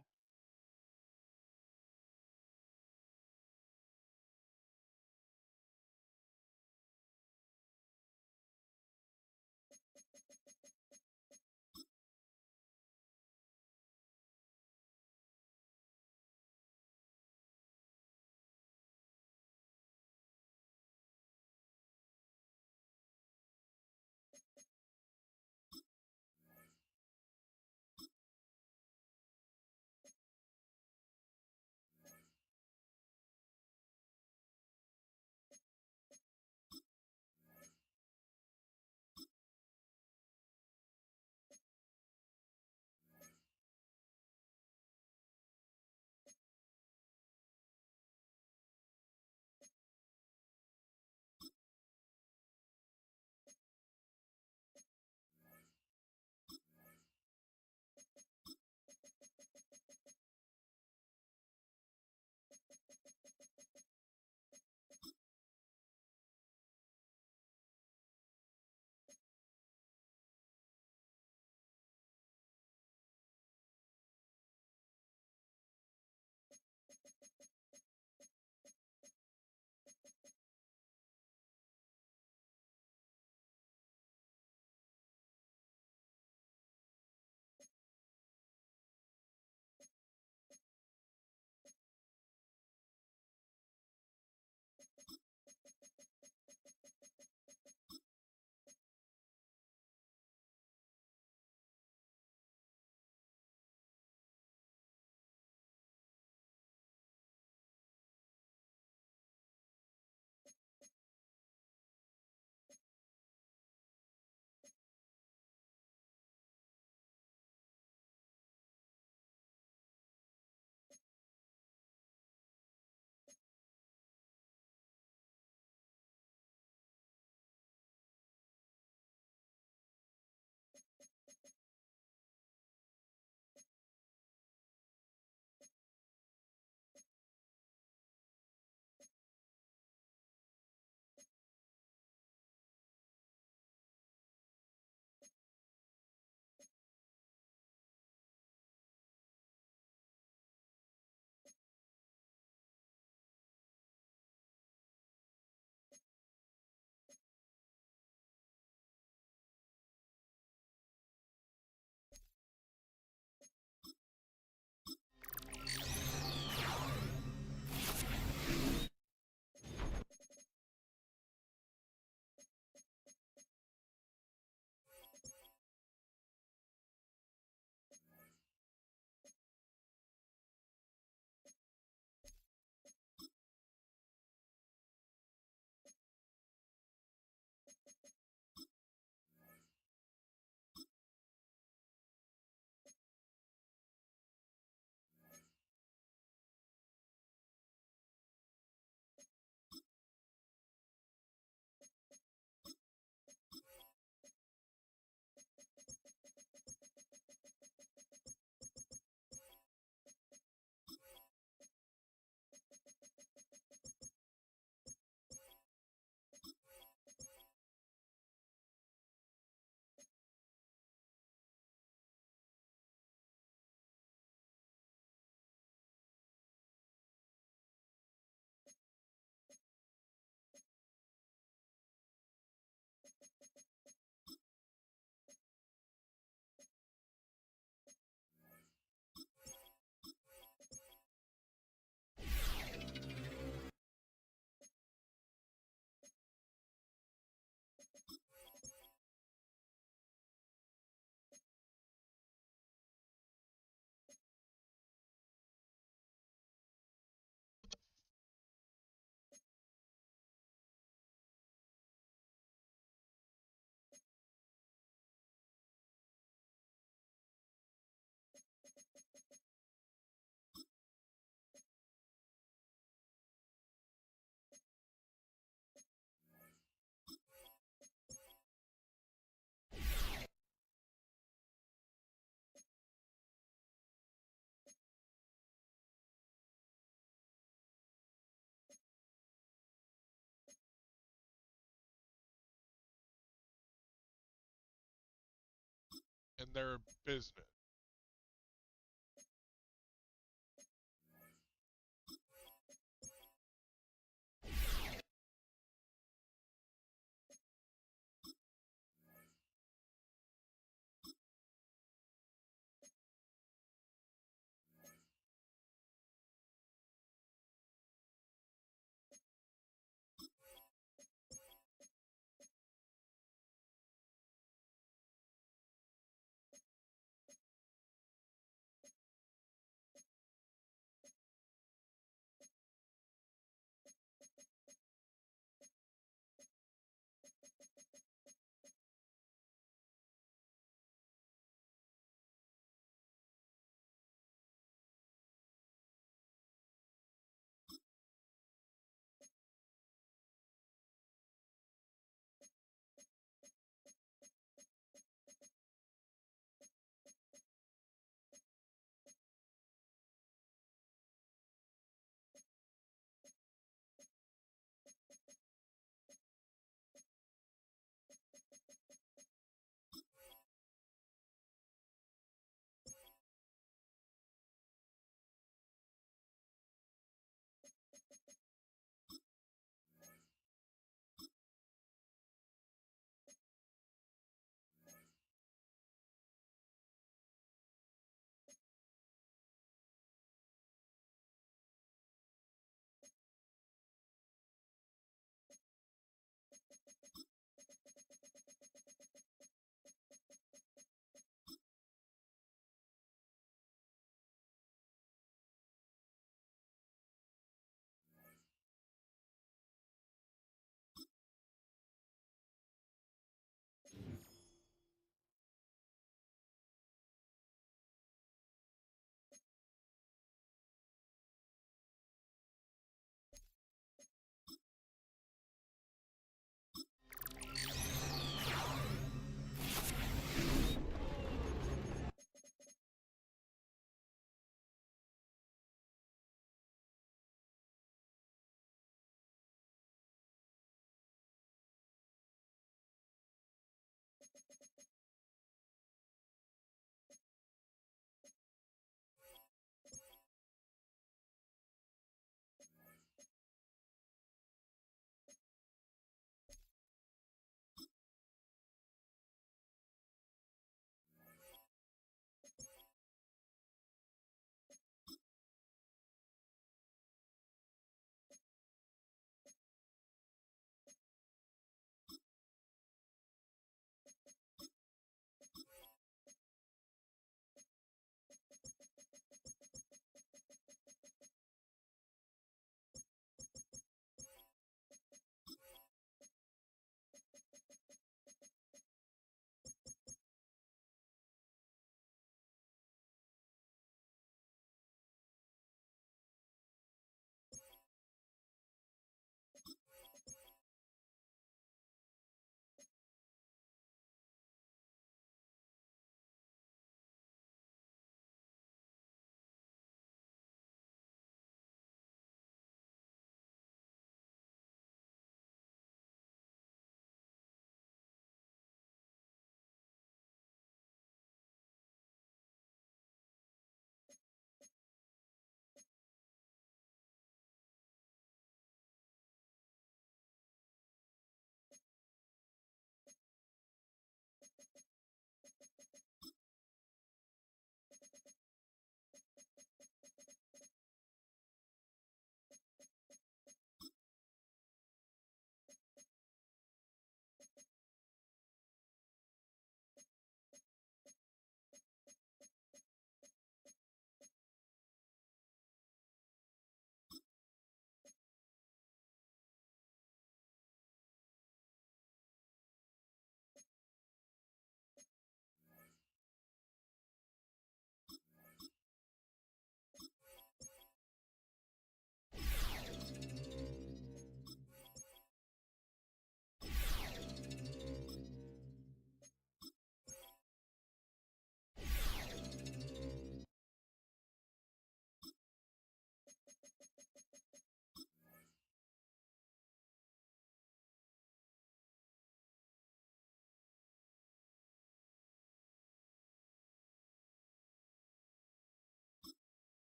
in their business.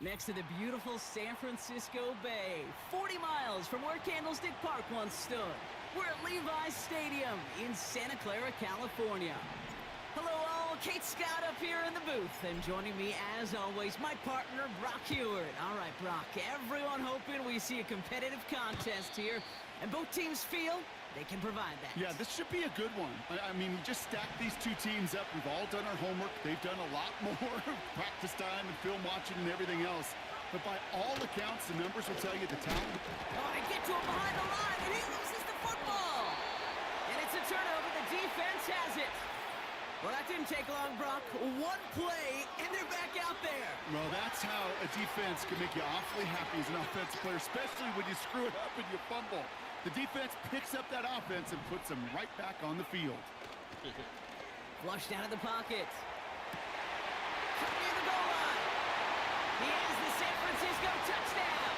next to the beautiful San Francisco Bay, 40 miles from where Candlestick Park once stood. We're at Levi's Stadium in Santa Clara, California. Hello all, Kate Scott up here in the booth, and joining me as always, my partner Brock Heward. All right, Brock, everyone hoping we see a competitive contest here, and both teams feel they can provide that. Yeah, this should be a good one. I mean, you just stack these two teams up. We've all done our homework. They've done a lot more practice time and film watching and everything else. But by all accounts, the numbers will tell you the talent. Oh, they get to him behind the line, and he loses the football. And it's a turnover. The defense has it. Well, that didn't take long, Brock. One play, and they're back out there. Well, that's how a defense can make you awfully happy as an offensive player, especially when you screw it up and you fumble. The defense picks up that offense and puts them right back on the field. Flushed out of the pocket. Cut near the goal line. He has the San Francisco touchdown.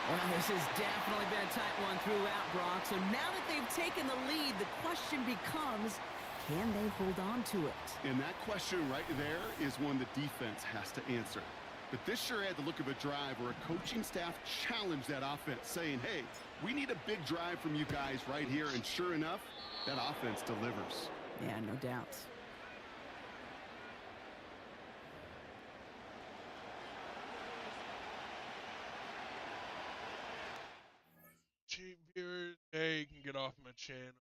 Well, this has definitely been a tight one throughout, Brock. So now that they've taken the lead, the question becomes, can they hold on to it? And that question right there is one the defense has to answer. But this sure had the look of a drive where a coaching staff challenged that offense, saying, hey, we need a big drive from you guys right here. And sure enough, that offense delivers. Yeah, no doubt. Cheap viewers, hey, you can get off my channel.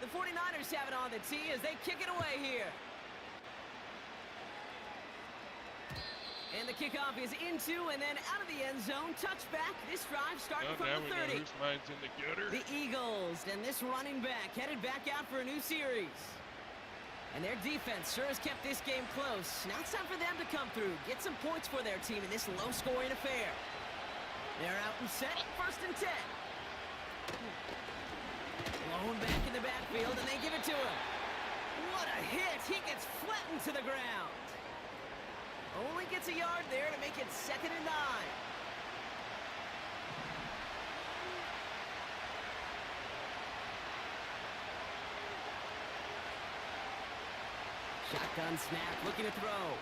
The 49ers have it on the tee as they kick it away here. And the kickoff is into and then out of the end zone. Touchback. This drive starting from the 30. Now we know whose mind's in the gutter. The Eagles and this running back headed back out for a new series. And their defense sure has kept this game close. Now it's time for them to come through, get some points for their team in this low-scoring affair. They're out and set, 1st and 10. Blown back in the backfield, and they give it to him. What a hit! He gets flattened to the ground. Only gets a yard there to make it 2nd and 9. Shotgun snap, looking to throw.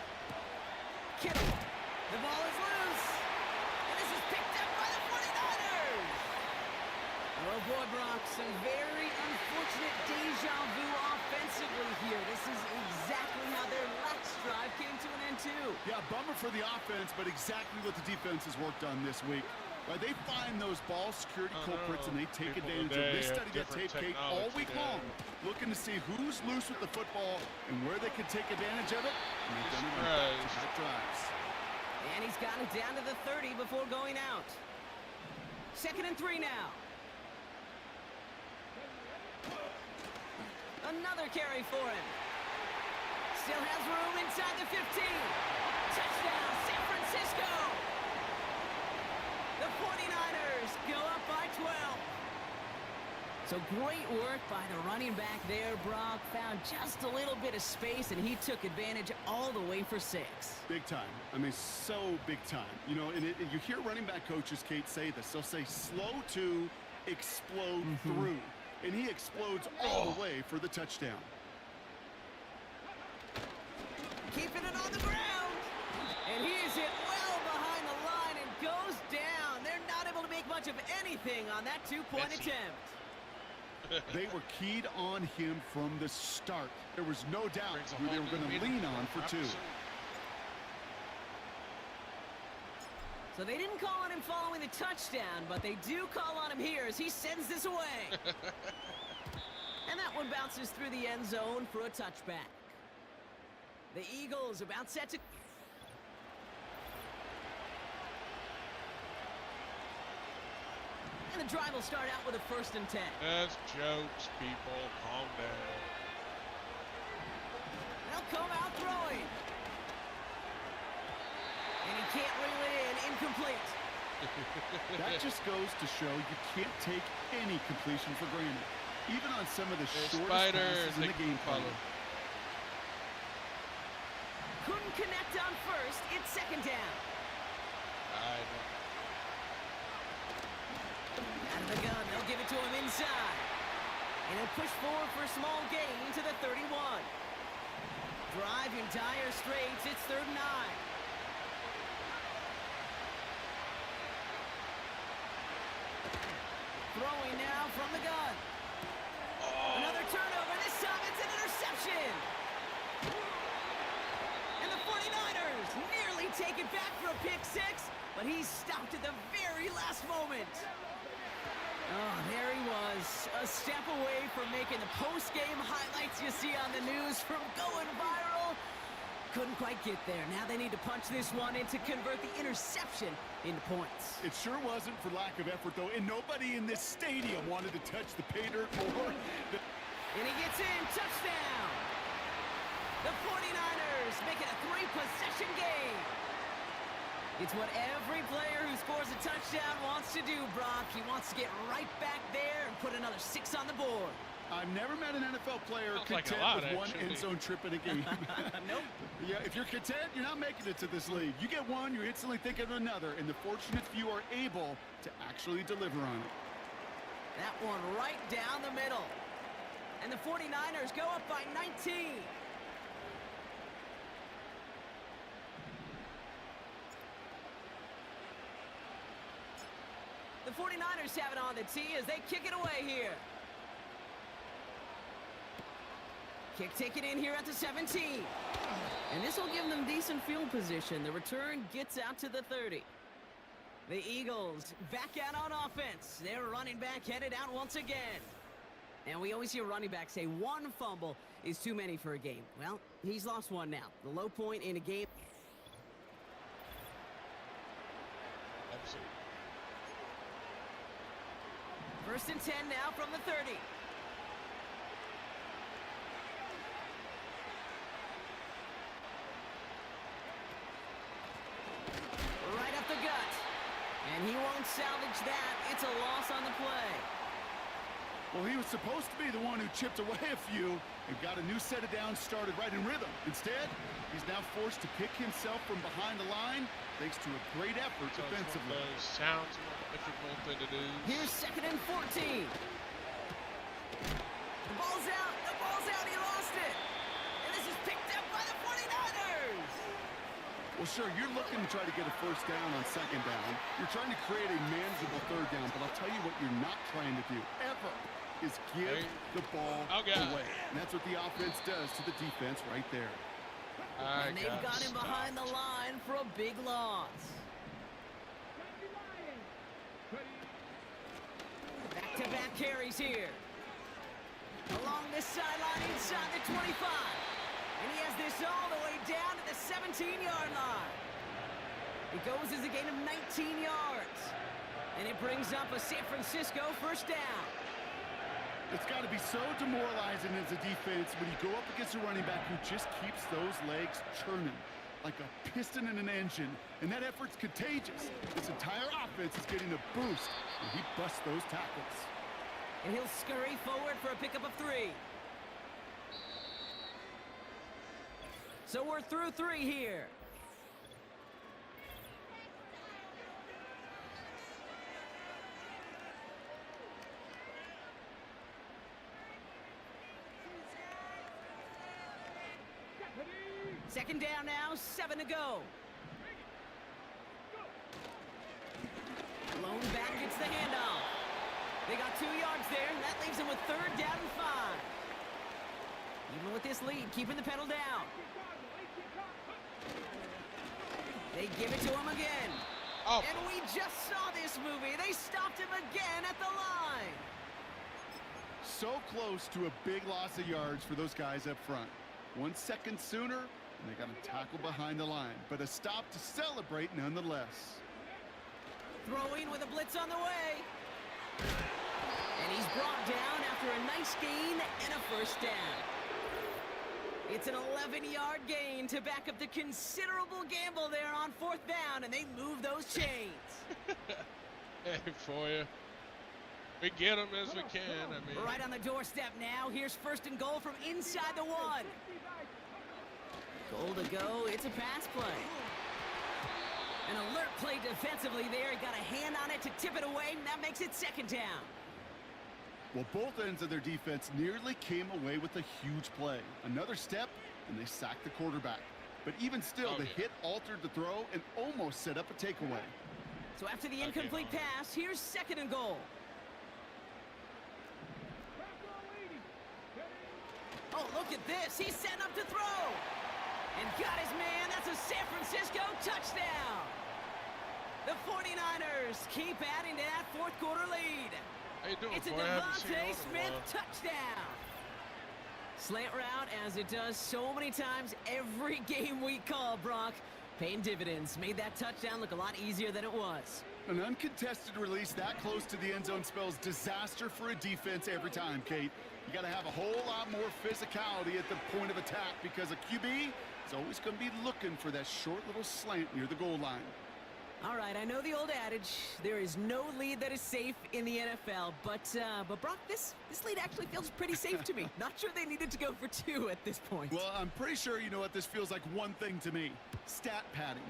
Kittle. The ball is loose. And this is picked up by the 49ers. Oh boy, Brock, some very unfortunate deja vu offensively here. This is exactly how their last drive came to an end too. Yeah, bummer for the offense, but exactly what the defense has worked on this week. Right, they find those ball security culprits and they take advantage of it. They study that tape, Kate, all week long, looking to see who's loose with the football and where they can take advantage of it. And they've done it on back-to-back drives. And he's got it down to the 30 before going out. 2nd and 3 now. Another carry for him. Still has room inside the 15. Touchdown, San Francisco. The 49ers go up by 12. So great work by the running back there, Brock. Found just a little bit of space, and he took advantage all the way for 6. Big time. I mean, so big time. You know, and you hear running back coaches, Kate, say this. They'll say slow to explode through. And he explodes all the way for the touchdown. Keeping it on the ground. And he is hit well behind the line and goes down. They're not able to make much of anything on that 2-point attempt. They were keyed on him from the start. There was no doubt who they were going to lean on for 2. So they didn't call on him following the touchdown, but they do call on him here as he sends this away. And that one bounces through the end zone for a touchback. The Eagles about set to... And the drive will start out with a 1st and 10. That's jokes, people. Calm down. They'll come out throwing. And he can't reel it in. Incomplete. That just goes to show you can't take any completion for granted. Even on some of the shortest passes in the game plan. Couldn't connect on 1st. It's 2nd down. From the gun, they'll give it to him inside. And he'll push forward for a small gain to the 31. Drive your entire straights. It's 3rd and 9. Throwing now from the gun. Another turnover. This time it's an interception. And the 49ers nearly take it back for a pick 6, but he's stopped at the very last moment. Oh, there he was, a step away from making the post-game highlights you see on the news from going viral. Couldn't quite get there. Now they need to punch this one in to convert the interception into points. It sure wasn't for lack of effort, though, and nobody in this stadium wanted to touch the pay dirt more. And he gets in, touchdown! The 49ers make it a 3-possession game. It's what every player who scores a touchdown wants to do, Brock. He wants to get right back there and put another 6 on the board. I've never met an NFL player content with one end zone trip in a game. Nope. Yeah, if you're content, you're not making it to this league. You get one, you're instantly thinking of another, and the fortunate few are able to actually deliver on it. That one right down the middle. And the 49ers go up by 19. The 49ers have it on the tee as they kick it away here. Kick taken in here at the 17. And this will give them decent field position. The return gets out to the 30. The Eagles back out on offense. Their running back headed out once again. And we always hear running backs say one fumble is too many for a game. Well, he's lost one now. The low point in a game. Absolutely. 1st and 10 now from the 30. Right up the gut. And he won't salvage that. It's a loss on the play. Well, he was supposed to be the one who chipped away a few and got a new set of downs started right in rhythm. Instead, he's now forced to pick himself from behind the line thanks to a great effort defensively. Sounds more difficult than it is. Here's 2nd and 14. The ball's out. The ball's out. He lost it. And this is picked up by the 49ers. Well, sure, you're looking to try to get a 1st down on 2nd down. You're trying to create a manageable 3rd down, but I'll tell you what you're not trying to do ever is give the ball away. And that's what the offense does to the defense right there. And they've got him behind the line for a big loss. Back-to-back carries here. Along this sideline inside the 25. And he has this all the way down to the 17-yard line. It goes as a gain of 19 yards. And it brings up a San Francisco 1st down. It's got to be so demoralizing as a defense when you go up against a running back who just keeps those legs churning like a piston in an engine, and that effort's contagious. This entire offense is getting a boost, and he busts those tackles. And he'll scurry forward for a pickup of 3. So we're through 3 here. Second down now, 7 to go. Lone back gets the handoff. They got 2 yards there, and that leaves them with 3rd down and 5. Even with this lead, keeping the pedal down. They give it to him again. Oh. And we just saw this movie. They stopped him again at the line. So close to a big loss of yards for those guys up front. 1 second sooner, and they got a tackle behind the line, but a stop to celebrate nonetheless. Throwing with a blitz on the way. And he's brought down after a nice gain and a 1st down. It's an 11-yard gain to back up the considerable gamble there on 4th down, and they move those chains. Hey, for you. We get them as we can. I mean, right on the doorstep now. Here's 1st and goal from inside the 1. Goal to go. It's a pass play. An alert play defensively there. Got a hand on it to tip it away, and that makes it second down. Well, both ends of their defense nearly came away with a huge play. Another step, and they sacked the quarterback. But even still, the hit altered the throw and almost set up a takeaway. So after the incomplete pass, here's second and goal. Oh, look at this. He's setting up to throw. And got his man. That's a San Francisco touchdown. The 49ers keep adding to that fourth quarter lead. How you doing, It's a boy? Devontae Smith touchdown. Slant route, as it does so many times every game we call, Brock. Paying dividends. Made that touchdown look a lot easier than it was. An uncontested release that close to the end zone spells disaster for a defense every time, Kate. You got to have a whole lot more physicality at the point of attack because a QB is always going to be looking for that short little slant near the goal line. All right, I know the old adage, there is no lead that is safe in the NFL, but Brock, this lead actually feels pretty safe to me. Not sure they needed to go for two at this point. Well, I'm pretty sure you know what this feels like one thing to me. Stat padding.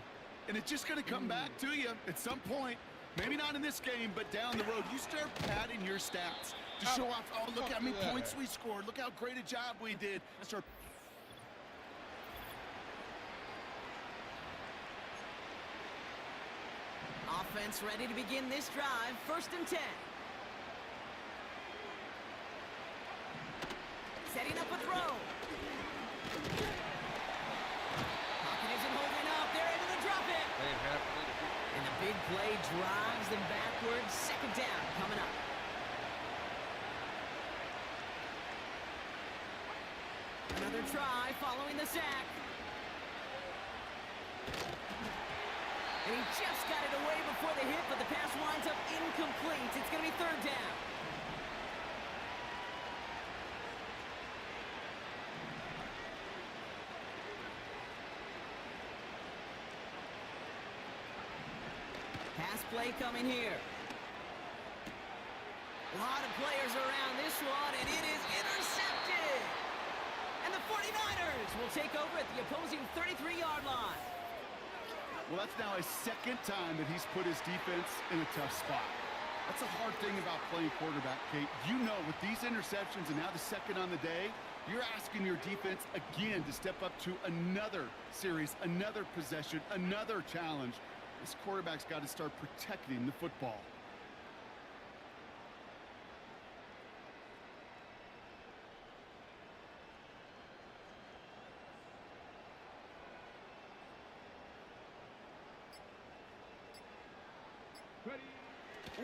And it's just going to come back to you at some point. Maybe not in this game, but down the road. You start padding your stats to show off, oh, look how many points we scored. Look how great a job we did. Start. Offense ready to begin this drive. 1st and 10. Setting up a throw. Pocket isn't holding up. They're able to drop it. And the big play drives them backwards. Second down coming up. Another try following the sack. And he just got it away before the hit, but the pass winds up incomplete. It's going to be third down. Pass play coming here. A lot of players around this one, and it is intercepted. And the 49ers will take over at the opposing 33-yard line. Well, that's now his second time that he's put his defense in a tough spot. That's a hard thing about playing quarterback, Kate. You know, with these interceptions and now the second on the day, you're asking your defense again to step up to another series, another possession, another challenge. This quarterback's got to start protecting the football.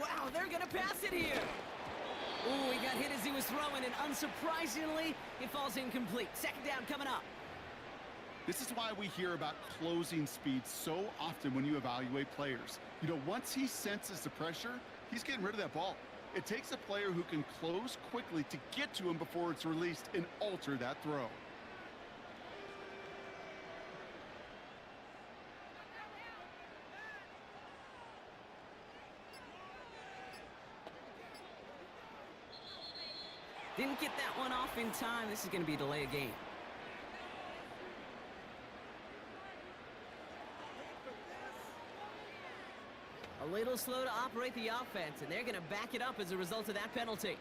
Wow, they're going to pass it here. Ooh, he got hit as he was throwing, and unsurprisingly, it falls incomplete. Second down coming up. This is why we hear about closing speed so often when you evaluate players. You know, once he senses the pressure, he's getting rid of that ball. It takes a player who can close quickly to get to him before it's released and alter that throw. Didn't get that one off in time. This is going to be a delay of game. A little slow to operate the offense, and they're going to back it up as a result of that penalty.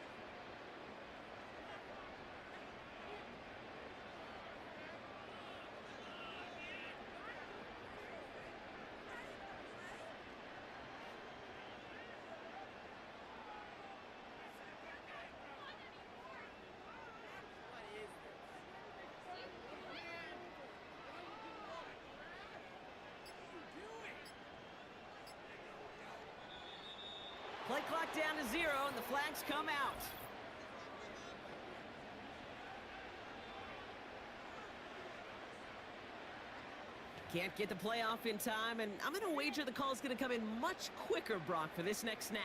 Play clock down to 0, and the flags come out. Can't get the play off in time, and I'm going to wager the call is going to come in much quicker, Brock, for this next snap.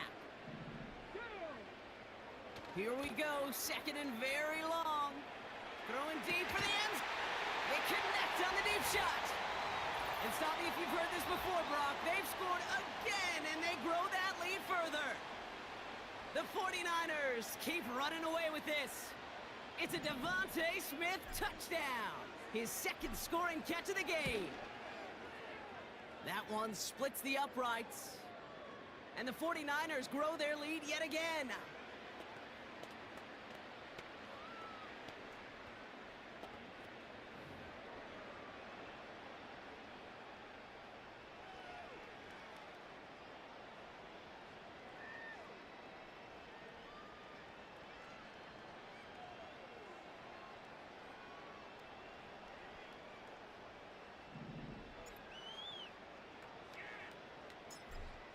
Here we go, second and very long. Throwing deep for the ends. They connect on the deep shot. And stop me if you've heard this before, Brock. They've scored again, and they grow that lead further. The 49ers keep running away with this. It's a Devontae Smith touchdown. His second scoring catch of the game. That one splits the uprights. And the 49ers grow their lead yet again.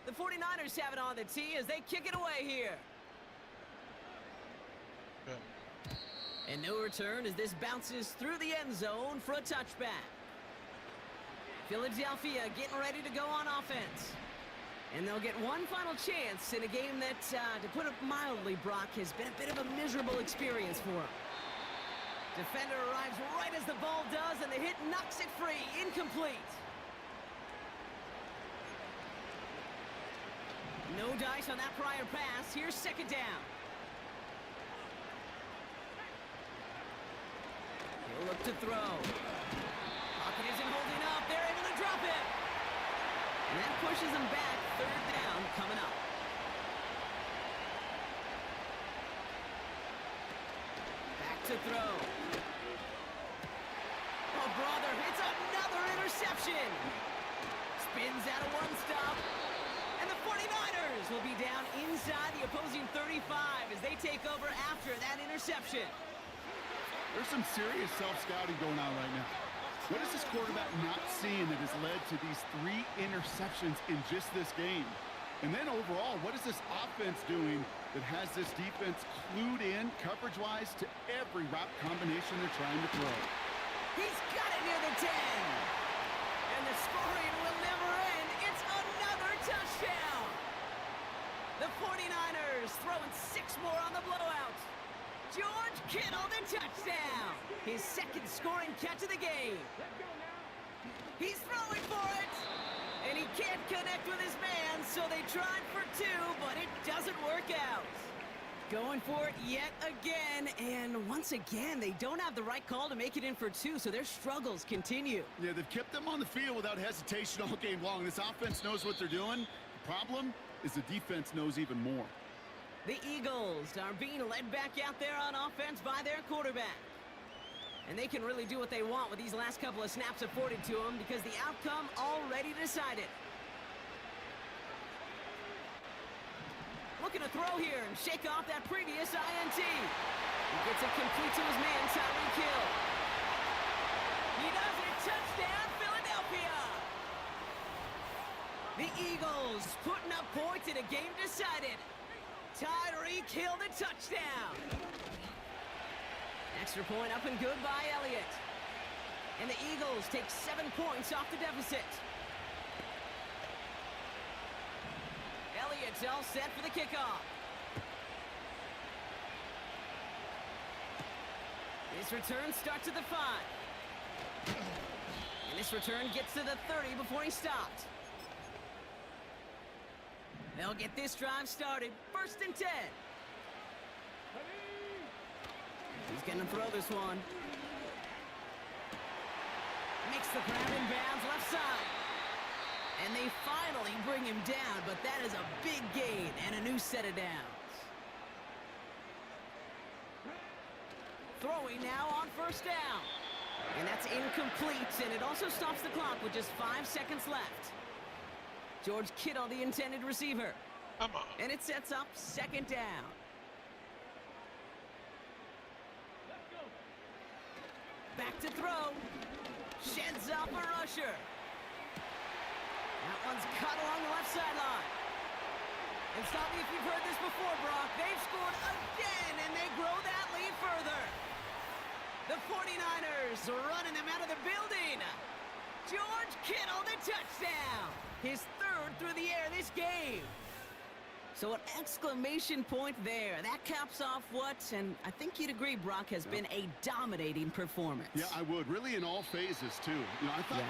The 49ers have it on the tee as they kick it away here. And no return as this bounces through the end zone for a touchback. Philadelphia getting ready to go on offense. And they'll get one final chance in a game that, to put it mildly, Brock, has been a bit of a miserable experience for them. Defender arrives right as the ball does, and the hit knocks it free. Incomplete. No dice on that prior pass. Here's second down. He'll look to throw. Pocket isn't holding up. They're able to drop it. And that pushes them back. Third down coming up. Back to throw. Oh, brother, it's another interception. Spins out of one stop. And the 49ers will be down inside the opposing 35 as they take over after that interception. There's some serious self-scouting going on right now. What is this quarterback not seeing that has led to these 3 interceptions in just this game? And then overall, what is this offense doing that has this defense clued in coverage-wise to every route combination they're trying to throw? He's got it near the 10. And the scoring will never end. It's another touchdown. The 49ers throwing 6 more on the blowout. George Kittle, the touchdown. His second scoring catch of the game. He's throwing for it. And he can't connect with his man, so they tried for 2, but it doesn't work out. Going for it yet again, and once again, they don't have the right call to make it in for 2, so their struggles continue. Yeah, they've kept them on the field without hesitation all game long. This offense knows what they're doing. The problem is the defense knows even more. The Eagles are being led back out there on offense by their quarterback. And they can really do what they want with these last couple of snaps afforded to them because the outcome already decided. Looking to throw here and shake off that previous INT. He gets it complete to his man, Tyreek Hill. He does it. Touchdown, Philadelphia. The Eagles putting up points in a game decided. Tyreek Hill, the touchdown. Extra point up and good by Elliott. And the Eagles take 7 points off the deficit. Elliott's all set for the kickoff. This return starts at the 5. And this return gets to the 30 before he stopped. They'll get this drive started. 1st and 10. He's going to throw this one. Makes the grab in bounds left side. And they finally bring him down, but that is a big gain and a new set of downs. Throwing now on 1st down. And that's incomplete, and it also stops the clock with just 5 seconds left. George Kittle, the intended receiver. Come on. And it sets up 2nd down. Back to throw. Sheds off a rusher. That one's cut along the left sideline. And stop me if you've heard this before, Brock. They've scored again, and they grow that lead further. The 49ers running them out of the building. George Kittle, the touchdown. His 3rd through the air this game. So an exclamation point there. That caps off what, and I think you'd agree, Brock, has been a dominating performance. Yeah, I would. Really in all phases, too. You know, I thought...